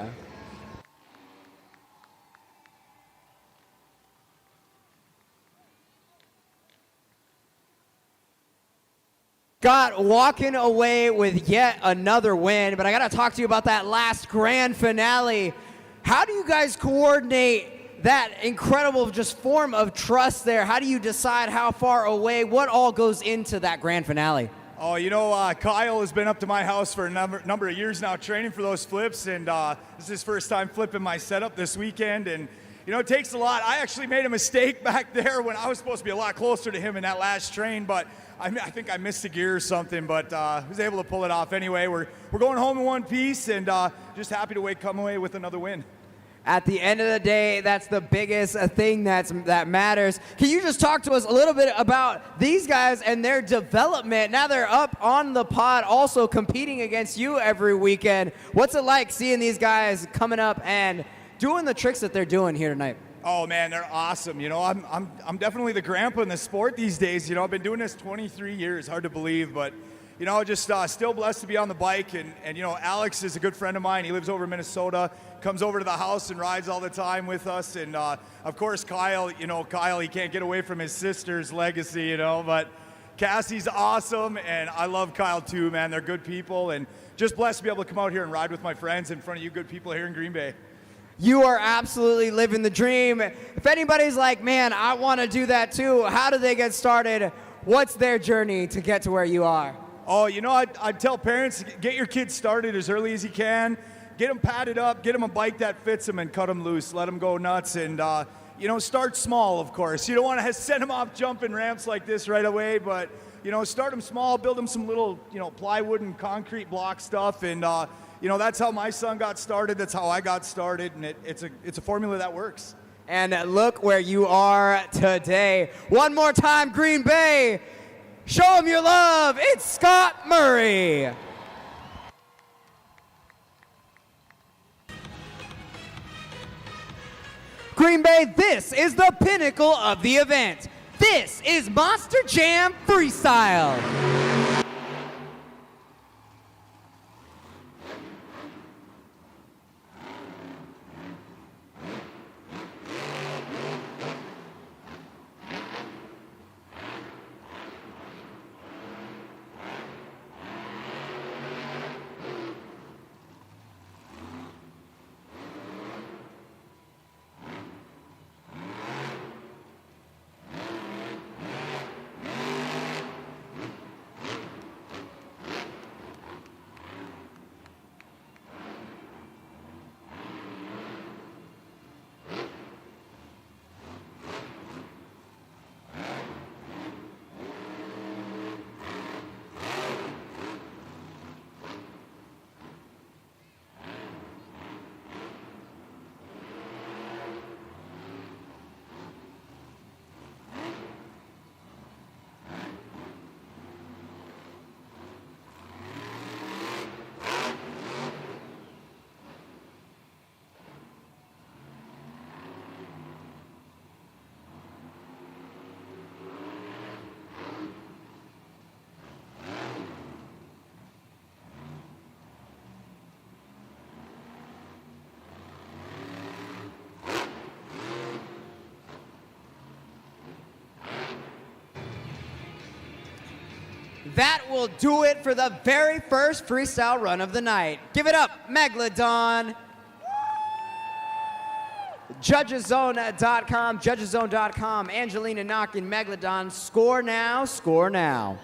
Scott walking away with yet another win, but I gotta talk to you about that last grand finale. How do you guys coordinate that incredible just form of trust there? How do you decide how far away, what all goes into that grand finale? Oh, you know, Kyle has been up to my house for a number of years now training for those flips, and this is his first time flipping my setup this weekend, and you know, it takes a lot. I actually made a mistake back there when I was supposed to be a lot closer to him in that last train, but I think I missed a gear or something, but was able to pull it off anyway. We're going home in one piece, and just happy to come away with another win. At the end of the day, that's the biggest thing that matters. Can you just talk to us a little bit about these guys and their development? Now they're up on the pod, also competing against you every weekend. What's it like seeing these guys coming up and doing the tricks that they're doing here tonight? Oh man, they're awesome. You know, I'm definitely the grandpa in the sport these days. You know, I've been doing this 23 years. Hard to believe, but you know, just still blessed to be on the bike. And you know, Alex is a good friend of mine. He lives over in Minnesota. Comes over to the house and rides all the time with us. And of course, Kyle. You know, Kyle. He can't get away from his sister's legacy. You know, but Cassie's awesome, and I love Kyle too, man. They're good people, and just blessed to be able to come out here and ride with my friends in front of you good people here in Green Bay. You are absolutely living the dream. If anybody's like, man, I want to do that too, how do they get started? What's their journey to get to where you are? Oh, you know, I'd tell parents, get your kids started as early as you can. Get them padded up, get them a bike that fits them, and cut them loose. Let them go nuts, and you know, start small, of course. You don't want to send them off jumping ramps like this right away, but you know, start them small, build them some little, you know, plywood and concrete block stuff, and you know, that's how my son got started. That's how I got started, and it's a formula that works. And look where you are today. One more time, Green Bay. Show them your love. It's Scott Murray. Green Bay, this is the pinnacle of the event. This is Monster Jam Freestyle. That will do it for the very first freestyle run of the night. Give it up, Megalodon. Judgeszone.com, judgeszone.com. Angelina knocking Megalodon. Score now, score now.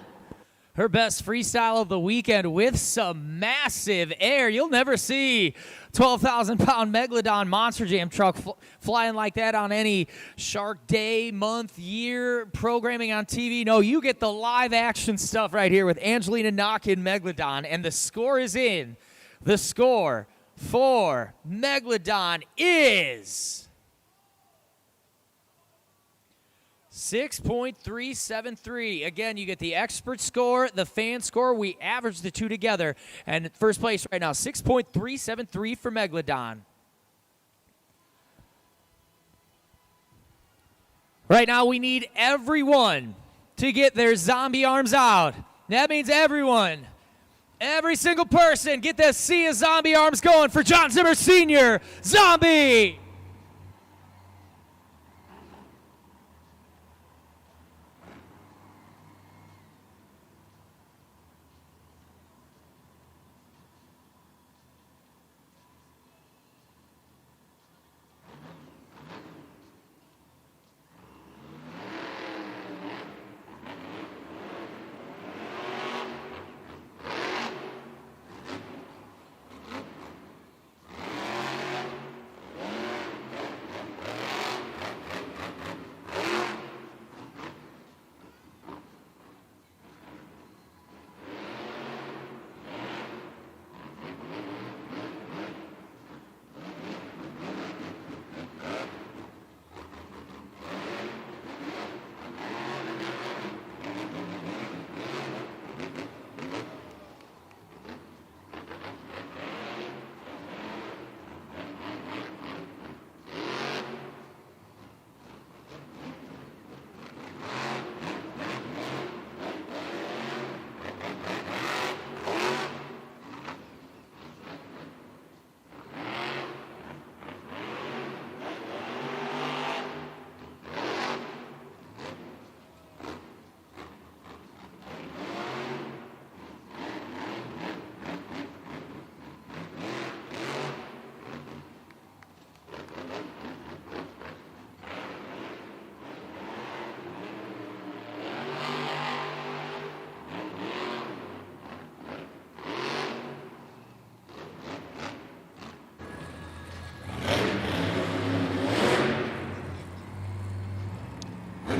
Her best freestyle of the weekend with some massive air. You'll never see 12,000-pound Megalodon Monster Jam truck flying like that on any Shark Day, month, year programming on TV. No, you get the live action stuff right here with Angelina knocking Megalodon, and the score is in. The score for Megalodon is 6.373. Again, you get the expert score, the fan score. We average the two together. And first place right now, 6.373 for Megalodon. Right now, we need everyone to get their zombie arms out. That means everyone, every single person, get the sea of zombie arms going for John Zimmer Sr. Zombie!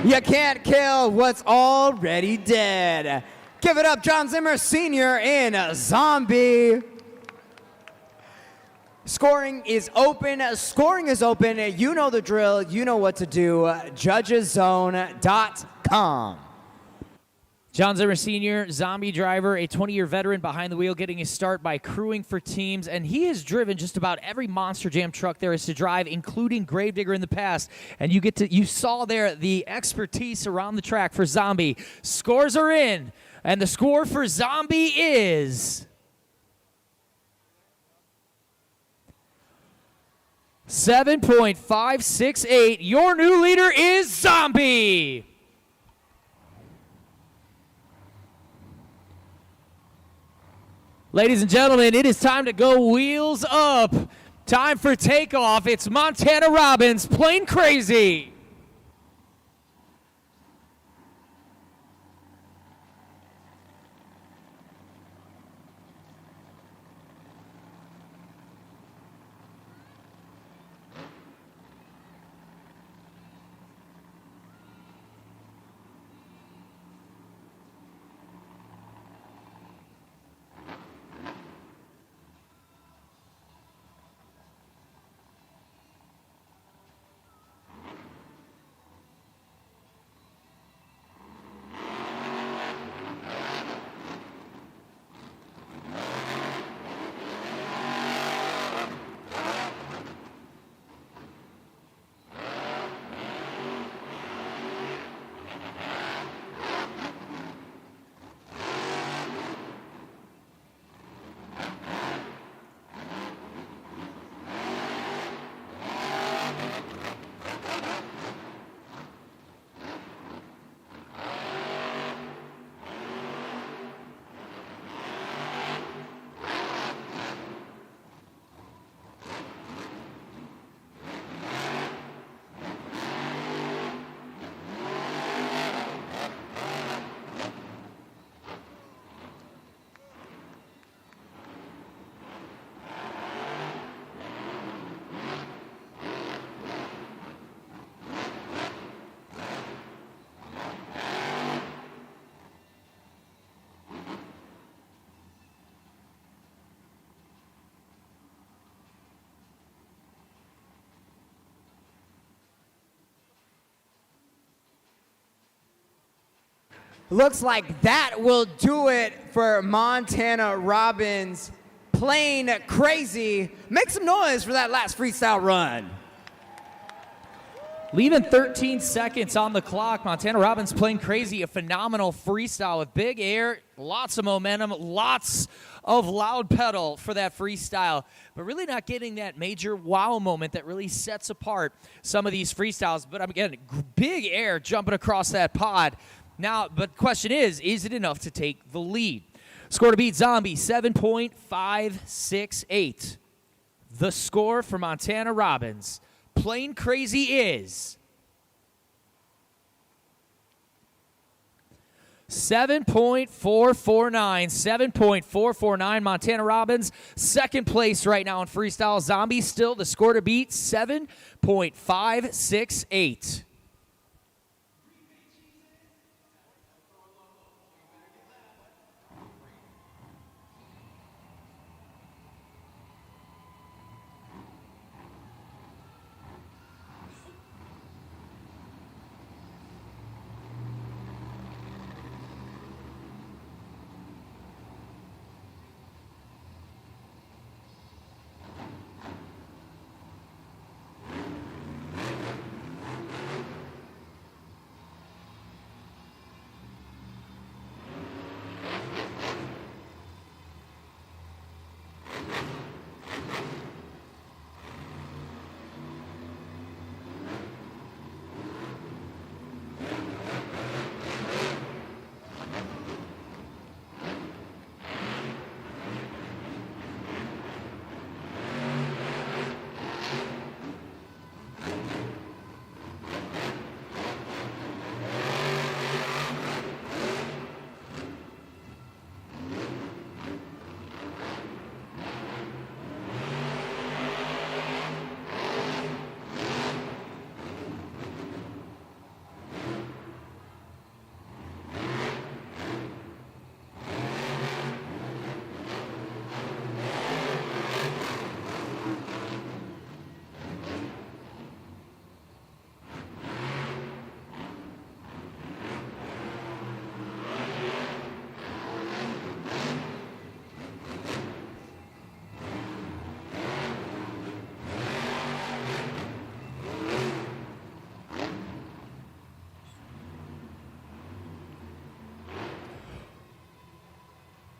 You can't kill what's already dead. Give it up, John Zimmer Sr. in Zombie. Scoring is open. Scoring is open. You know the drill. You know what to do. Judgeszone.com. John Zimmer Sr., Zombie driver, a 20-year veteran behind the wheel, getting his start by crewing for teams, and he has driven just about every Monster Jam truck there is to drive, including Gravedigger in the past. And you saw there the expertise around the track for Zombie. Scores are in, and the score for Zombie is 7.568. Your new leader is Zombie. Ladies and gentlemen, it is time to go wheels up. Time for takeoff. It's Montana Robbins, Plain Crazy. Looks like that will do it for Montana Robbins. Plain Crazy. Make some noise for that last freestyle run. Leaving 13 seconds on the clock. Montana Robbins, Plain Crazy, a phenomenal freestyle with big air, lots of momentum, lots of loud pedal for that freestyle, but really not getting that major wow moment that really sets apart some of these freestyles. But again, big air jumping across that pod. Now, but the question is it enough to take the lead? Score to beat Zombie, 7.568. The score for Montana Robbins, Plain Crazy, is 7.449. 7.449. Montana Robbins, second place right now in freestyle. Zombie still the score to beat, 7.568.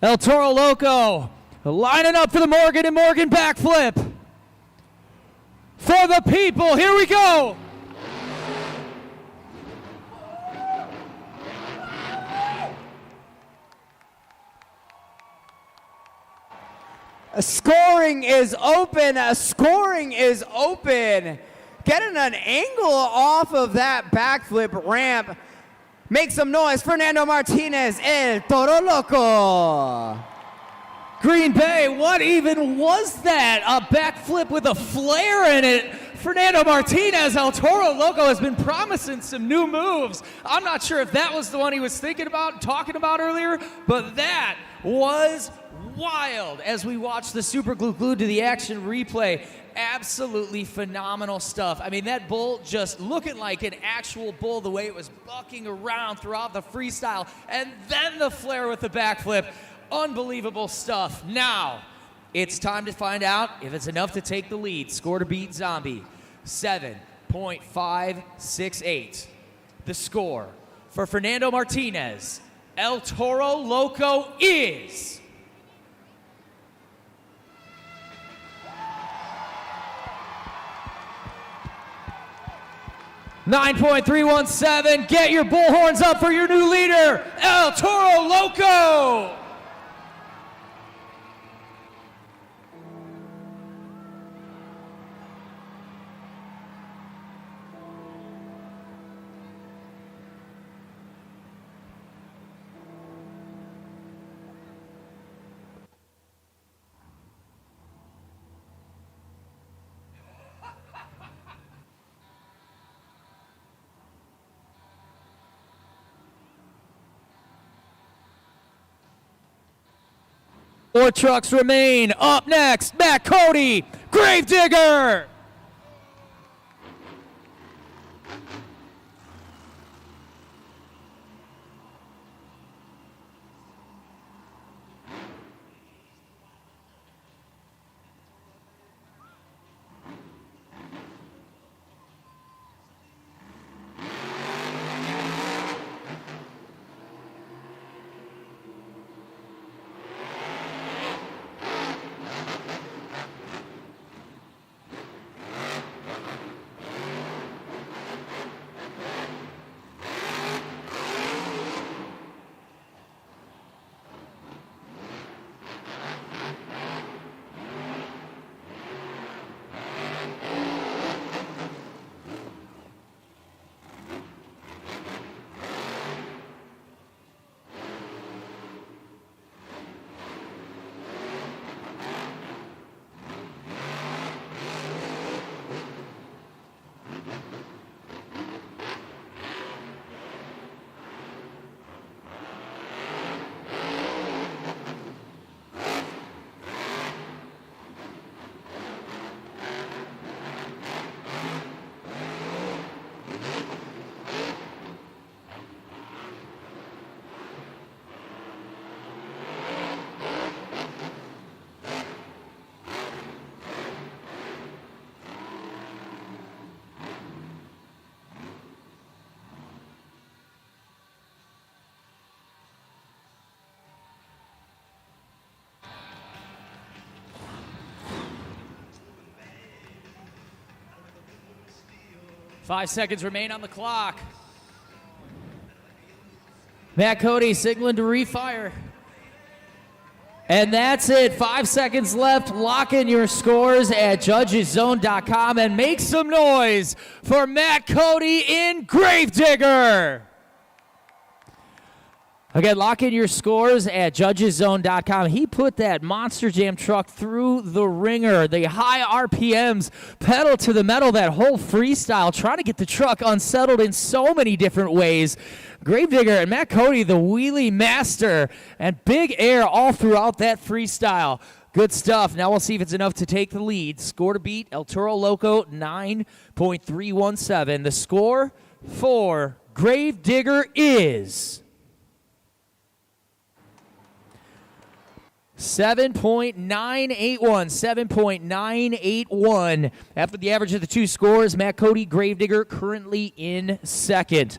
El Toro Loco lining up for the Morgan & Morgan backflip. For the people, here we go. Scoring is open. Scoring is open. Getting an angle off of that backflip ramp. Make some noise, Fernando Martinez, El Toro Loco. Green Bay, what even was that? A backflip with a flare in it. Fernando Martinez, El Toro Loco, has been promising some new moves. I'm not sure if that was the one he was thinking about, talking about earlier, but that was wild as we watch the Super Glue glued to the action replay. Absolutely phenomenal stuff. I mean, that bull just looking like an actual bull, the way it was bucking around throughout the freestyle, and then the flare with the backflip. Unbelievable stuff. Now, it's time to find out if it's enough to take the lead. Score to beat Zombie, 7.568. The score for Fernando Martinez, El Toro Loco, is 9.317. Get your bullhorns up for your new leader, El Toro Loco. Four trucks remain. Up next, Matt Cody, Gravedigger. Five seconds remain on the clock. Matt Cody signaling to refire. And that's it. 5 seconds left. Lock in your scores at judgeszone.com and make some noise for Matt Cody in Gravedigger. Again, lock in your scores at judgeszone.com. He put that Monster Jam truck through the ringer. The high RPMs, pedal to the metal, that whole freestyle, trying to get the truck unsettled in so many different ways. Gravedigger and Matt Cody, the wheelie master, and big air all throughout that freestyle. Good stuff. Now we'll see if it's enough to take the lead. Score to beat El Toro Loco, 9.317. The score for Gravedigger is 7.981. After the average of the two scores, Matt Cody, Gravedigger currently in second.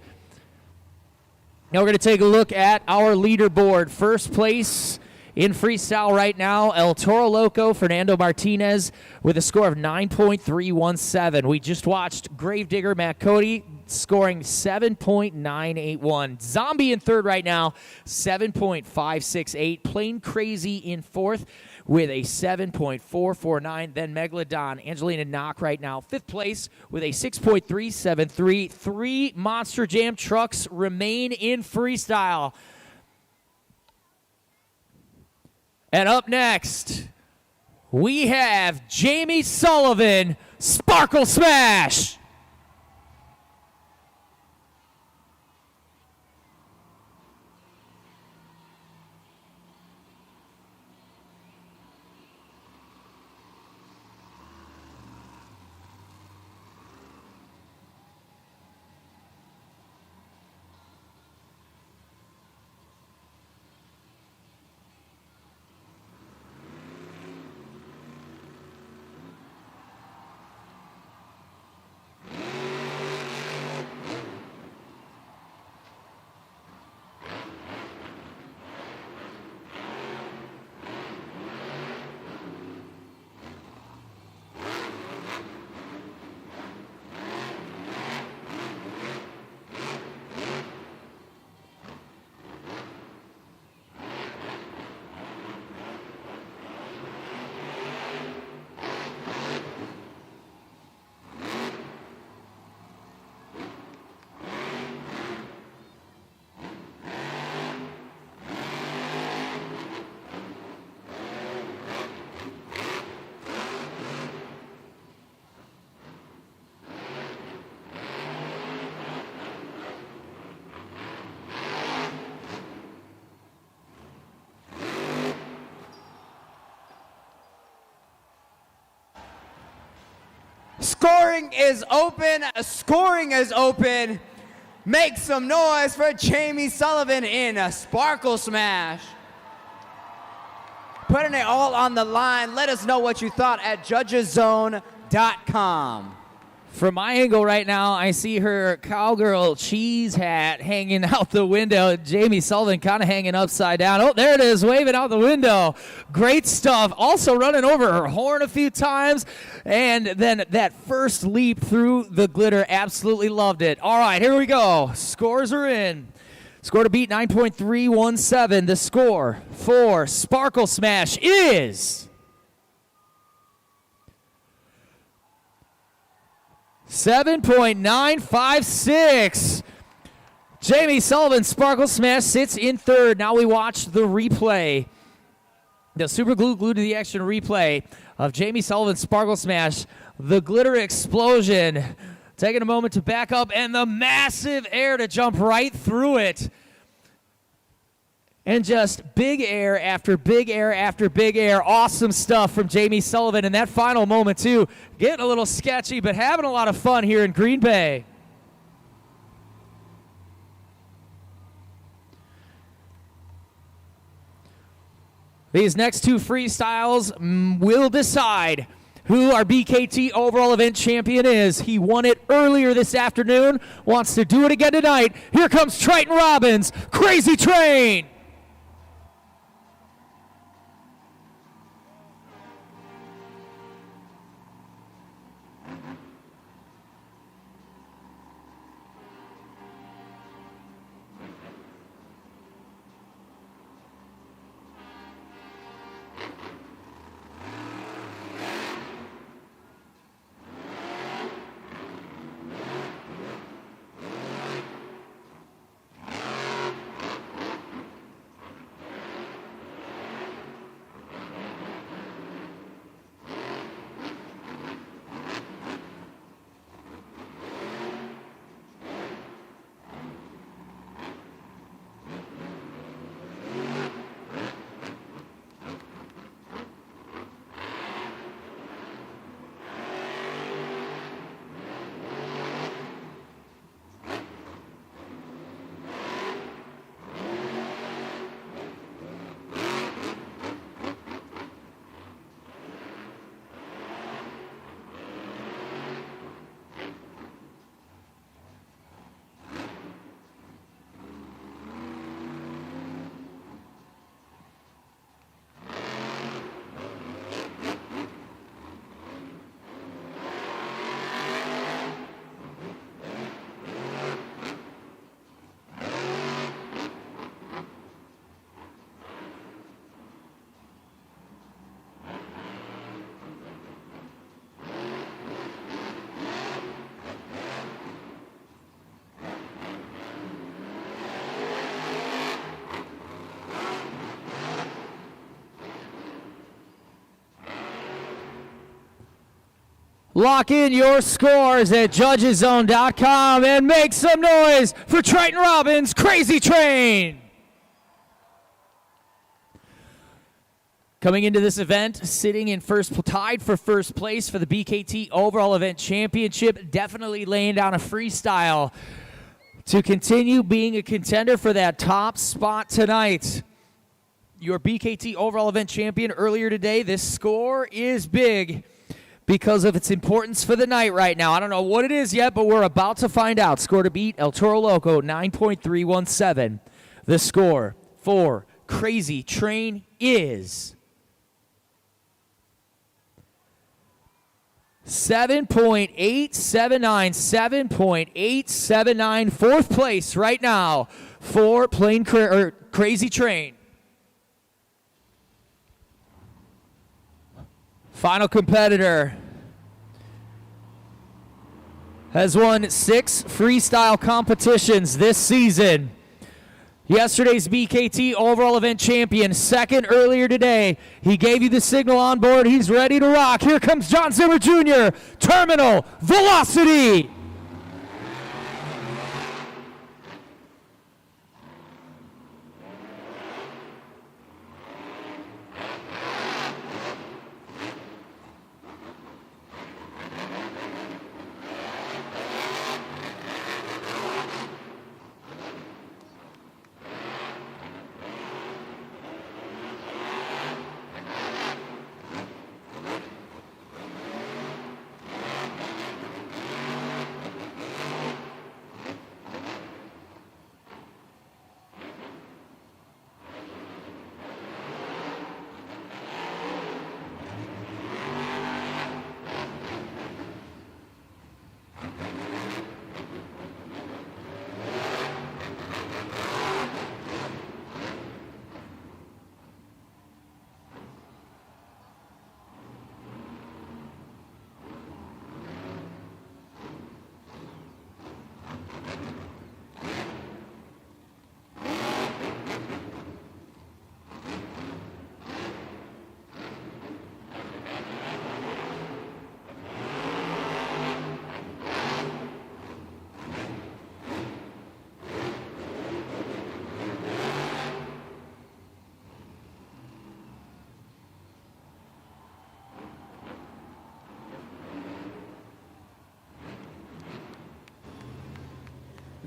Now we're going to take a look at our leaderboard. First place In freestyle right now, El Toro Loco, Fernando Martinez with a score of 9.317. We just watched Gravedigger Matt Cody scoring 7.981. Zombie in third right now, 7.568. Plain Crazy in fourth with a 7.449. Then Megalodon, Angelina Knock right now, fifth place with a 6.373. 3 Monster Jam trucks remain in freestyle. And up next, we have Jamie Sullivan, Sparkle Smash. Scoring is open. Scoring is open. Make some noise for Jamie Sullivan in a Sparkle Smash. Putting it all on the line. Let us know what you thought at judgeszone.com. From my angle right now, I see her cowgirl cheese hat hanging out the window. Jamie Sullivan kind of hanging upside down. Oh, there it is, waving out the window. Great stuff. Also running over her horn a few times. And then that first leap through the glitter, absolutely loved it. All right, here we go. Scores are in. Score to beat 9.317. The score for Sparkle Smash is 7.956. Jamie Sullivan Sparkle Smash sits in third. Now we watch the replay. The super glued to the action replay of Jamie Sullivan Sparkle Smash. The glitter explosion. Taking a moment to back up and the massive air to jump right through it. And just big air after big air after big air. Awesome stuff from Jamie Sullivan. And that final moment, too, getting a little sketchy, but having a lot of fun here in Green Bay. These next two freestyles will decide who our BKT overall event champion is. He won it earlier this afternoon, wants to do it again tonight. Here comes Triton Robbins, Crazy Train. Lock in your scores at judgeszone.com and make some noise for Triton Robbins' Crazy Train. Coming into this event, sitting in tied for first place for the BKT Overall Event Championship, definitely laying down a freestyle to continue being a contender for that top spot tonight. Your BKT Overall Event Champion earlier today, this score is big because of its importance for the night right now. I don't know what it is yet, but we're about to find out. Score to beat El Toro Loco, 9.317. The score for Crazy Train is 7.879, 7.879, fourth place right now for Crazy Train. Final competitor has won 6 freestyle competitions this season. Yesterday's BKT Overall Event Champion, second earlier today. He gave you the signal on board. He's ready to rock. Here comes John Zimmer Jr., Terminal Velocity.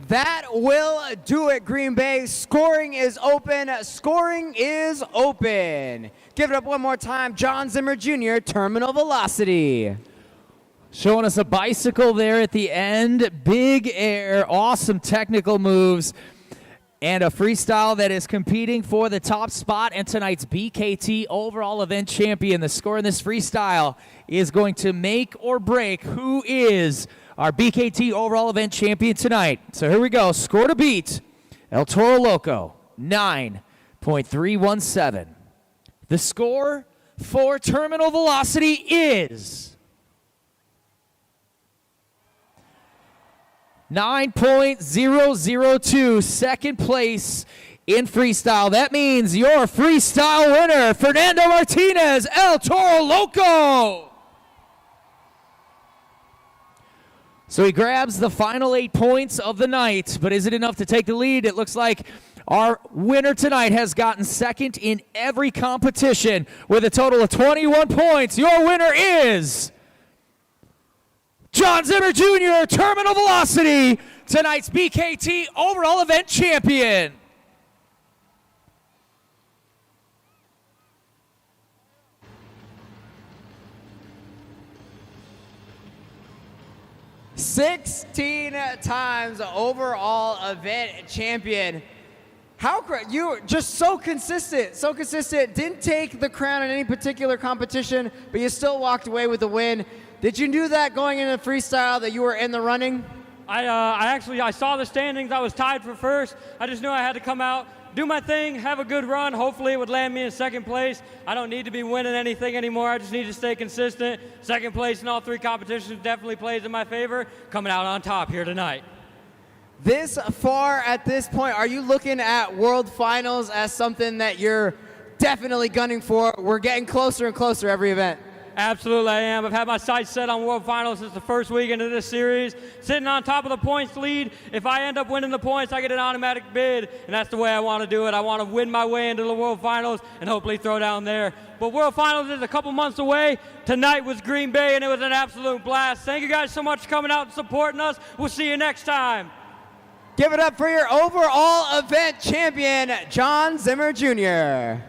That will do it, Green Bay. Scoring is open. Scoring is open. Give it up one more time. John Zimmer Jr., Terminal Velocity. Showing us a bicycle there at the end. Big air, awesome technical moves, and a freestyle that is competing for the top spot and tonight's BKT Overall Event Champion. The score in this freestyle is going to make or break who is our BKT Overall Event Champion tonight. So here we go. Score to beat El Toro Loco, 9.317. The score for Terminal Velocity is 9.002, second place in freestyle. That means your freestyle winner, Fernando Martinez, El Toro Loco. So he grabs the final 8 points of the night, but is it enough to take the lead? It looks like our winner tonight has gotten second in every competition with a total of 21 points. Your winner is John Zimmer Jr., Terminal Velocity, tonight's BKT Overall Event Champion. "16 times overall event champion." You were just so consistent, so consistent. Didn't take the crown in any particular competition, but you still walked away with the win. Did you do that going into freestyle, that you were in the running? I saw the standings. I was tied for first. I just knew I had to come out, do my thing, have a good run. Hopefully it would land me in second place. I don't need to be winning anything anymore. I just need to stay consistent. Second place in all 3 competitions definitely plays in my favor. Coming out on top here tonight. This far at this point, are you looking at World Finals as something that you're definitely gunning for? We're getting closer and closer every event. Absolutely, I am. I've had my sights set on World Finals since the first weekend of this series. Sitting on top of the points lead, if I end up winning the points, I get an automatic bid, and that's the way I want to do it. I want to win my way into the World Finals and hopefully throw down there. But World Finals is a couple months away. Tonight was Green Bay, and it was an absolute blast. Thank you guys so much for coming out and supporting us. We'll see you next time. Give it up for your overall event champion, John Zimmer Jr.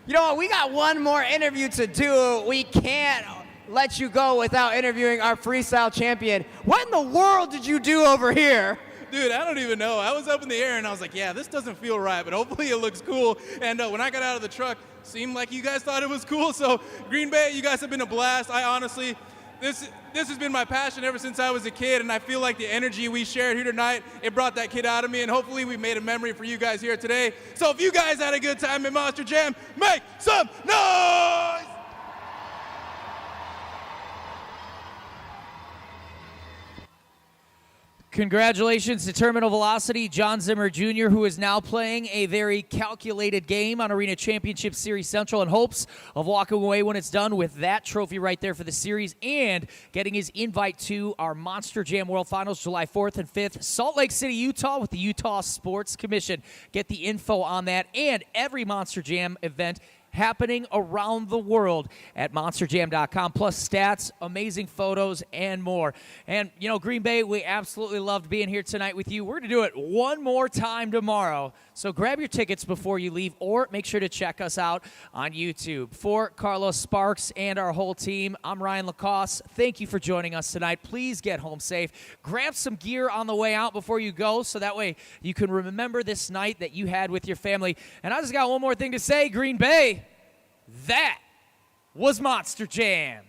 You know what, we got one more interview to do. We can't let you go without interviewing our freestyle champion. What in the world did you do over here? Dude, I don't even know. I was up in the air and I was like, yeah, this doesn't feel right, but hopefully it looks cool. And when I got out of the truck, seemed like you guys thought it was cool. So Green Bay, you guys have been a blast. I honestly, this has been my passion ever since I was a kid, and I feel like the energy we shared here tonight, it brought that kid out of me, and hopefully we made a memory for you guys here today. So if you guys had a good time in Monster Jam, make some noise! Congratulations to Terminal Velocity, John Zimmer Jr., who is now playing a very calculated game on Arena Championship Series Central in hopes of walking away when it's done with that trophy right there for the series and getting his invite to our Monster Jam World Finals July 4th and 5th, Salt Lake City, Utah, with the Utah Sports Commission. Get the info on that and every Monster Jam event happening around the world at monsterjam.com, plus stats, amazing photos, and more. And, you know, Green Bay, we absolutely loved being here tonight with you. We're going to do it one more time tomorrow, so grab your tickets before you leave, or make sure to check us out on YouTube. For Carlos Sparks and our whole team, I'm Ryan Lacoste. Thank you for joining us tonight. Please get home safe. Grab some gear on the way out before you go, so that way you can remember this night that you had with your family. And I just got one more thing to say, Green Bay. That was Monster Jam.